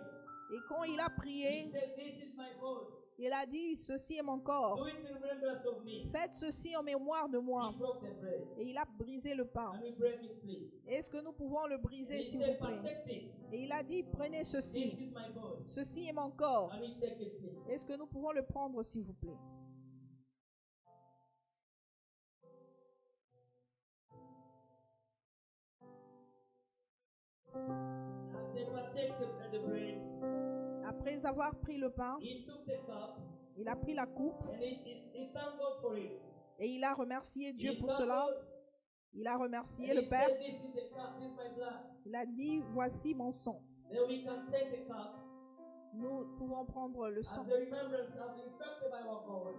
Et quand il a he prié, said, this is my body. il a dit, ceci est mon corps. Do it in remembrance of me. Faites ceci en mémoire de moi. He broke the bread. Et il a brisé le pain. And we break it, please. Est-ce que nous pouvons le And briser, he s'il vous said, plaît? partake this. Et il a dit, prenez This ceci. is my body. Ceci est mon corps. And we take it, please. Est-ce que nous pouvons le prendre, s'il vous plaît? As they partake the bread, Après avoir pris le pain, he took the cup il a pris la coupe and he thanked God for it. et il a remercié Dieu He pour thanked cela. God, Il a remercié and le he Père. said, this is the cup, this is my blood. Il a dit, voici mon sang. Then we can take the cup Nous pouvons prendre le as sang the remembrance of the instruction by our God.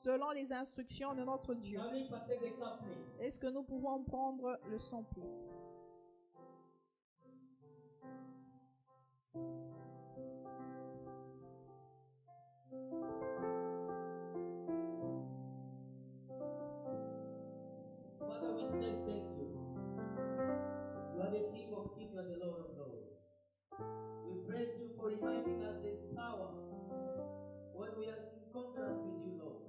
selon les instructions de notre Dieu. Can we partake the cup, please? Est-ce que nous pouvons prendre le sang, please? Father, we say thank you. You are the King of Kings, you are the Lord of Lords. We praise you for reminding us this power when we are in conference with you, Lord.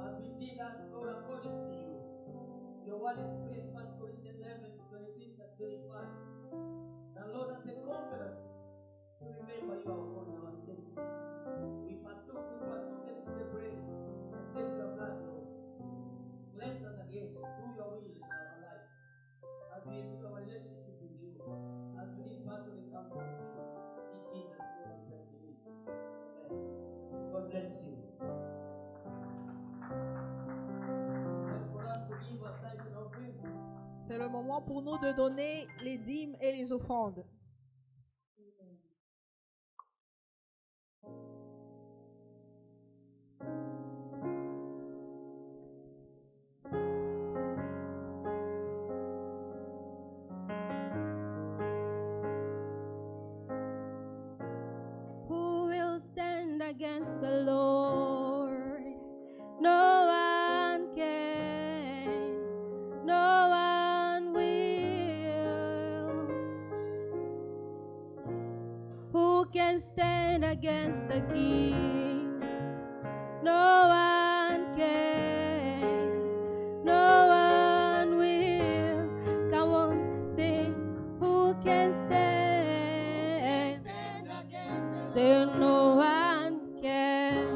As we did that, Lord, according to you. Your word is clear in 1 Corinthians 11, 26 and 25. Now, Lord, at the conference, to remember you, our God and our Savior. We partook the bread and take your blood, Lord. Cleanse us again, do your will in our life. As we enter our relationship with you, as we need part of the comfort of you. In Jesus' name we pray and believe. Amen. God bless you. And for us to give a tithe and offering, C'est le moment pour nous de donner les dîmes et les offrandes. Who will stand against the Lord? No one can. No one will. Who can stand against the King? No one can. No one will. Come on, sing. Who can stand? Say no one can.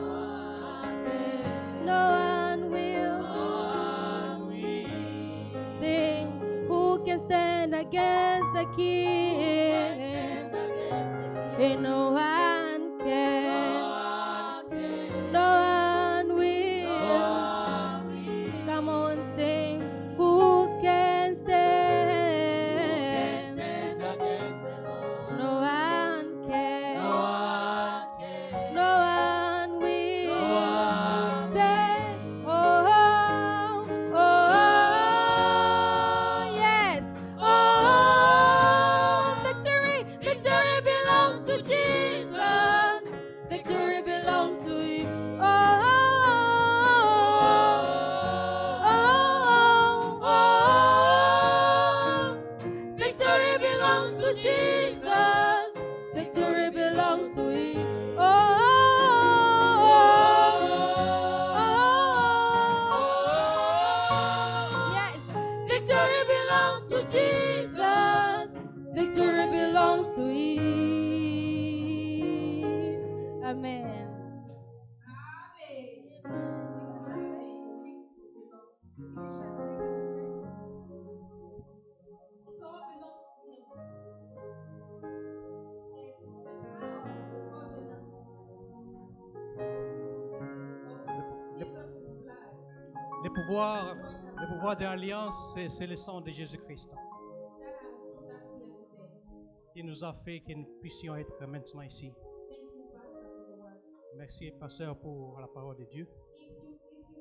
No one will. Sing. Who can stand against the King? and no one can. No one will. Come on, sing. Who can stand? No one can. No one will. Say, oh, oh, oh, yes. Oh, victory, victory belongs to Jesus. Victory belongs to you. Oh, oh, oh, oh, oh. Victory belongs to Jesus. Victory belongs to you. Oh, oh, oh, yes. Victory belongs to Jesus. Victory belongs to Him. Amen. It all belongs to Him. And the power of the covenant of Jesus' blood. Le pouvoir de l'alliance, c'est le sang de Jésus-Christ That has put us here today. qui nous a fait que nous puissions être maintenant ici. Thank you, Pastor, for the word. Merci, pasteur, pour la parole de Dieu. If you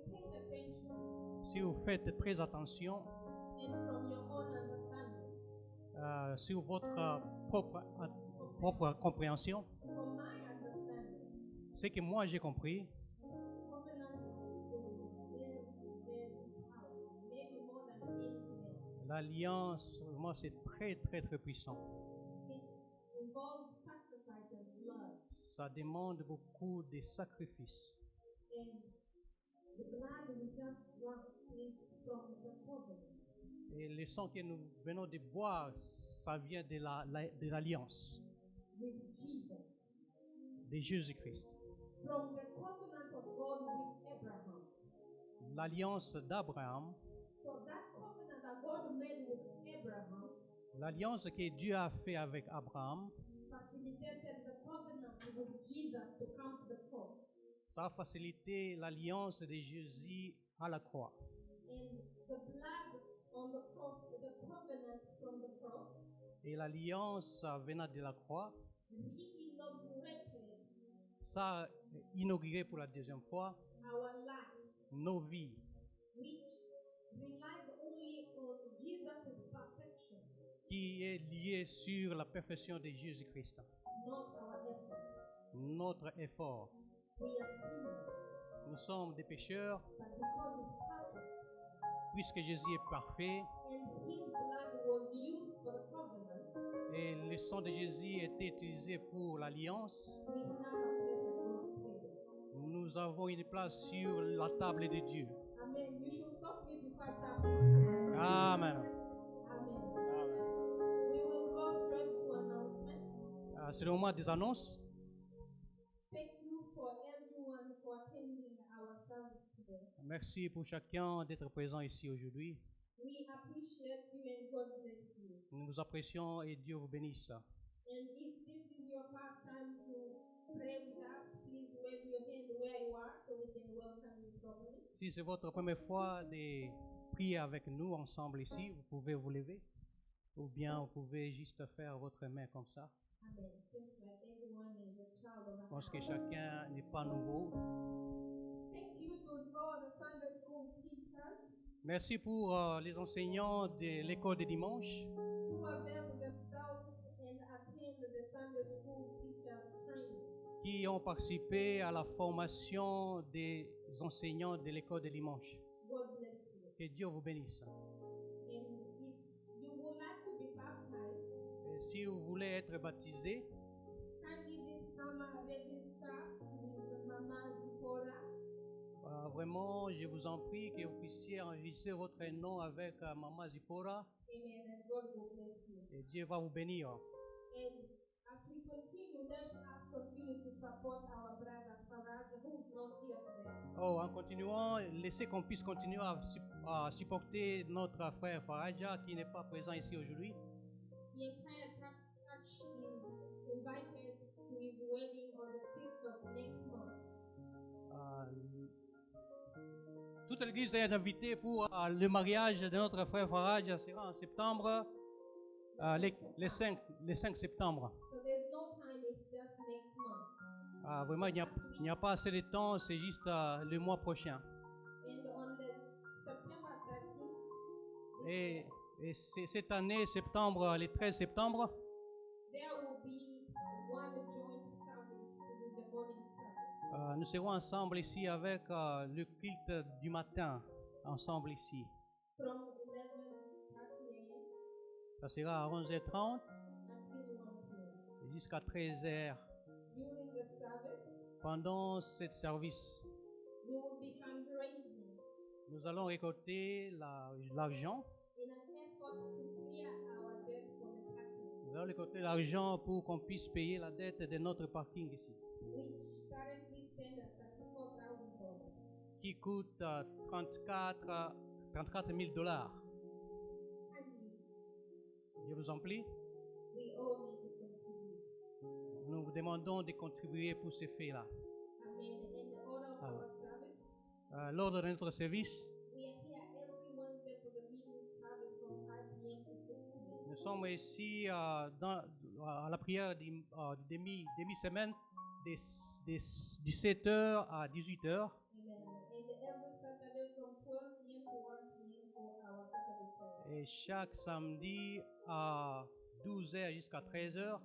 pay attention Si vous faites très attention and from your own understanding, sur votre propre compréhension, from my understanding, ce que moi j'ai compris, covenant is very, very powerful, maybe more than any man. l'alliance, vraiment, c'est très, très, très puissant. It involves sacrifice and blood, Ça demande beaucoup de sacrifices. and the blood we just drank is from the covenant. Et le sang que nous venons de boire, ça vient de l'alliance With Jesus, de Jésus-Christ. from the covenant of God with Abraham. L'alliance d'Abraham, So that covenant that God made with Abraham l'alliance que Dieu a fait avec Abraham, facilitated the covenant with Jesus to come to the cross. ça a facilité l'alliance de Jésus à la croix. And the blood on the cross, the covenant from the cross, Et l'alliance venant de la croix, reinaugurated ça a inauguré pour la deuxième fois our life, nos vies, which relied only on Jesus' perfection, qui est liée sur la perfection de Jésus-Christ. not our effort. Notre effort. We are sinners, Nous sommes des pécheurs, but because He's perfect puisque Jésus est parfait and His blood was used for the covenant, et le sang de Jésus était utilisé pour l'alliance, we have a place at God's table. nous avons une place sur la table de Dieu. Amen. You should stop me before I start preaching. Amen. Amen. We will go straight to announcement. C'est le moment des annonces. Thank you for everyone for attending our service today. Merci pour chacun d'être présent ici aujourd'hui. We appreciate you and God bless you. Nous vous apprécions et Dieu vous bénisse. And if this is your first time to pray with us, please wave your hand where you are so we can welcome you properly. Si c'est votre première fois de prier avec nous ensemble ici, vous pouvez vous lever ou bien vous pouvez juste faire votre main comme ça. Amen. Seems like everyone is a child of Je a pense que chacun n'est pas nouveau. Thank you to all the Sunday school teachers Merci pour les enseignants de l'école de dimanche who avail themselves and attend the Sunday school teacher training. qui ont participé à la formation des enseignants de l'école de dimanche. God bless you. Que Dieu vous bénisse. And if you would like to be baptized, Et si vous voulez être baptisé, kindly this summer register with Mama Zipporah. vraiment, je vous en prie que vous puissiez enregistrer votre nom avec Maman Zipporah Amen. And God will bless you. et Dieu va vous bénir. And as we continue, let us continue to support our brother Faraj, who is not here today. Oh, en continuant, laissez qu'on puisse continuer à supporter notre frère Faraja qui n'est pas présent ici aujourd'hui. The entire church is invited toute l'église est invitée pour le mariage de notre frère Farage. Ça sera en septembre, les 5 septembre. So there's no time, it's just next month. Vraiment, il n'y a pas assez de temps, c'est juste le mois prochain. And on the September 13th, Et cette année, septembre, le 13 septembre, there will be one joint service with the morning service. nous serons ensemble ici avec le culte du matin, ensemble ici. From 11:30 a.m. Ça sera à 11h30 until 1 p.m. jusqu'à 13h. During the service, Pendant ce service, we will be fundraising nous allons récolter l'argent. in an effort to clear our debt for the parking, Nous allons récolter l'argent pour qu'on puisse payer la dette de notre parking ici, which currently stands at $34,000. qui coûte 34 000 $. Je vous en prie, We all need to contribute. nous vous demandons de contribuer pour ces faits-là. Amen. In the order of our service, L'ordre de notre service, we are here every Wednesday for the evening service from 5 p.m. to 6 p.m. nous sommes ici à la prière demi-semaine de 17h à 18h. Amen. And every Saturday from 12 p.m. to 1 p.m. for our Saturday service. Et chaque samedi à 12h jusqu'à 13h.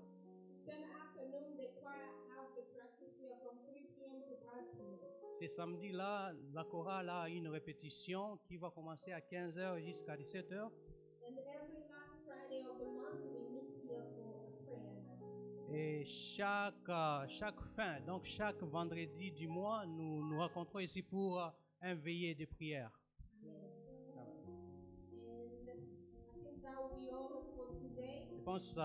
Same afternoon, the choir have the practice here from 3 p.m. to 5 p.m. Ces samedis-là, la chorale a une répétition qui va commencer à 15h jusqu'à 17h. And every last Friday of the month, we meet here for a prayer night. Et chaque fin, donc chaque vendredi du mois, nous nous rencontrons ici pour un veillée de prière. Amen. And I think that will be all for today. Je pense que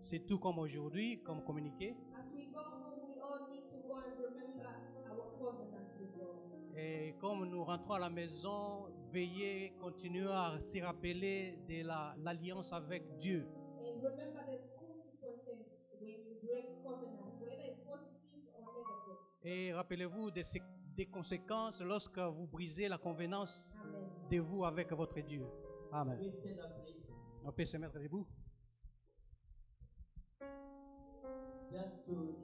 c'est tout comme aujourd'hui, comme communiqué. As we go home, we all need to go and remember our covenant with God. Et comme nous rentrons à la maison, veillez, continuez à se rappeler de l'alliance avec Dieu. And remember there's consequences when you break covenant, whether it's positive or negative. Et rappelez-vous des conséquences lorsque vous brisez la convenance Amen. de vous avec votre Dieu. Amen. Please stand up, please. On peut se mettre debout. Just to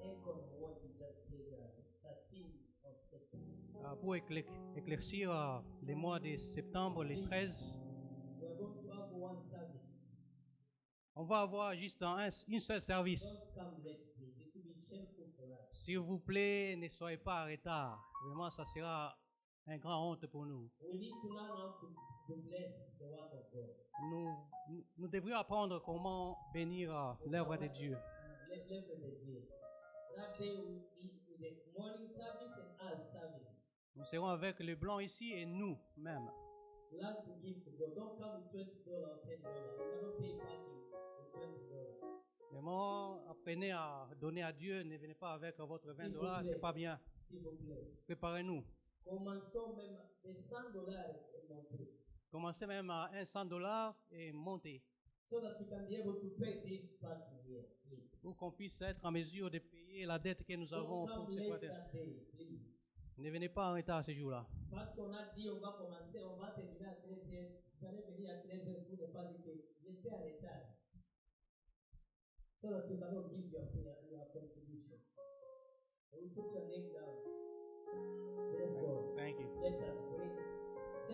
echo what you just said, 13th of September. Pour éclaircir les mois de septembre, les 13, We are going to have one service. on va avoir juste une seule service. Don't come late, please. It will be shameful for us. S'il vous plaît, ne soyez pas en retard. Vraiment, ça sera une grande honte pour nous. We need to learn how to bless the work of God. Nous devrions apprendre comment bénir l'œuvre de Dieu. Level the day. That day we be with the morning service and us service. Nous serons avec les Blancs ici et nous-mêmes. Learn to give to God. Don't come with $20 or $10. You cannot pay parking with $20. Vraiment, apprenez à donner à Dieu. Ne venez pas avec votre $20, c'est pas bien. S'il vous plaît. Préparez-nous. Commençons même des $100 et monter. Commencez même à $100 et montez. So that we can be able to pay this parking here, please. Pour qu'on puisse être en mesure de payer la dette que nous avons Don't pour come ce late quartier. that day, please. Ne venez pas en retard ce jour-là. Parce qu'on a dit on va commencer, on va terminer à 13h. Vous allez venir à 13h pour ne pas dire que j'étais en retard. So that you cannot give your contribution. So we put your name down. Bless God. Thank you. Let us pray.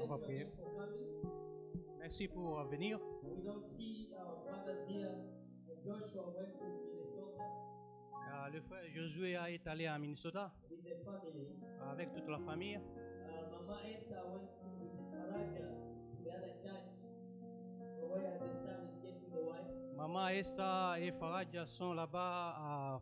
On va Thank you prier. again for coming. Merci pour venir. We don't see our brothers here. Joshua went to Minnesota Le frère Josué est allé à Minnesota with the family. avec toute la famille. Mama Esther went with Faraja to the other church where the son is getting the wife. Maman Esther et Faradja sont là-bas à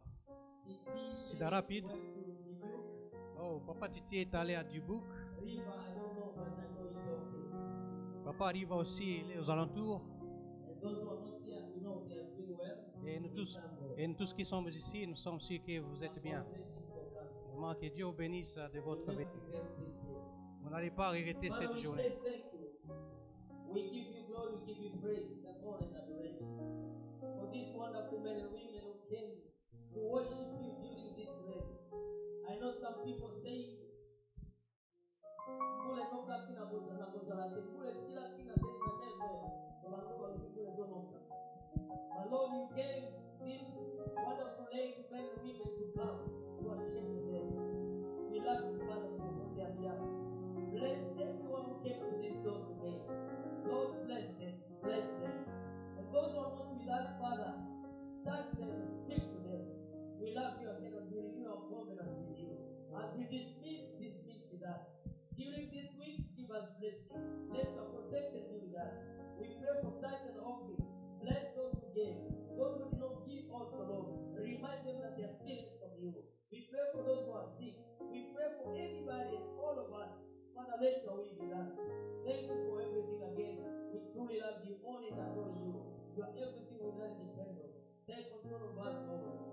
Titi Cedar Rapids. went to Dubuque. Oh, Papa Titi est allé à Dubuque. Riva, I don't know, but I know he's okay. Papa arrive aussi il est aux alentours. And those who are not here, you know they are doing well. Et nous tous qui sommes ici, nous sommes sûrs que vous êtes bien. God bless you for coming. Vraiment que Dieu vous bénisse de votre Never vie. regret this day. Vous n'allez pas regretter Father, cette we journée. say thank you. We give you glory, we give you praise, and honor and adoration for these wonderful men and women who came to worship you during this rain. I know some people say, "Mule no dismiss with us. During this week, give us blessing. Let your protection be with us. We pray for tithes and offering. Bless those who gave. Those who did not give also, Lord. Remind them that they are stealing from you. We pray for those who are sick. We pray for anybody and all of us. Father, let your will be done. Thank you for everything again. We truly love you, honor and adore you. You are everything we really depend on. Take control of us, Lord.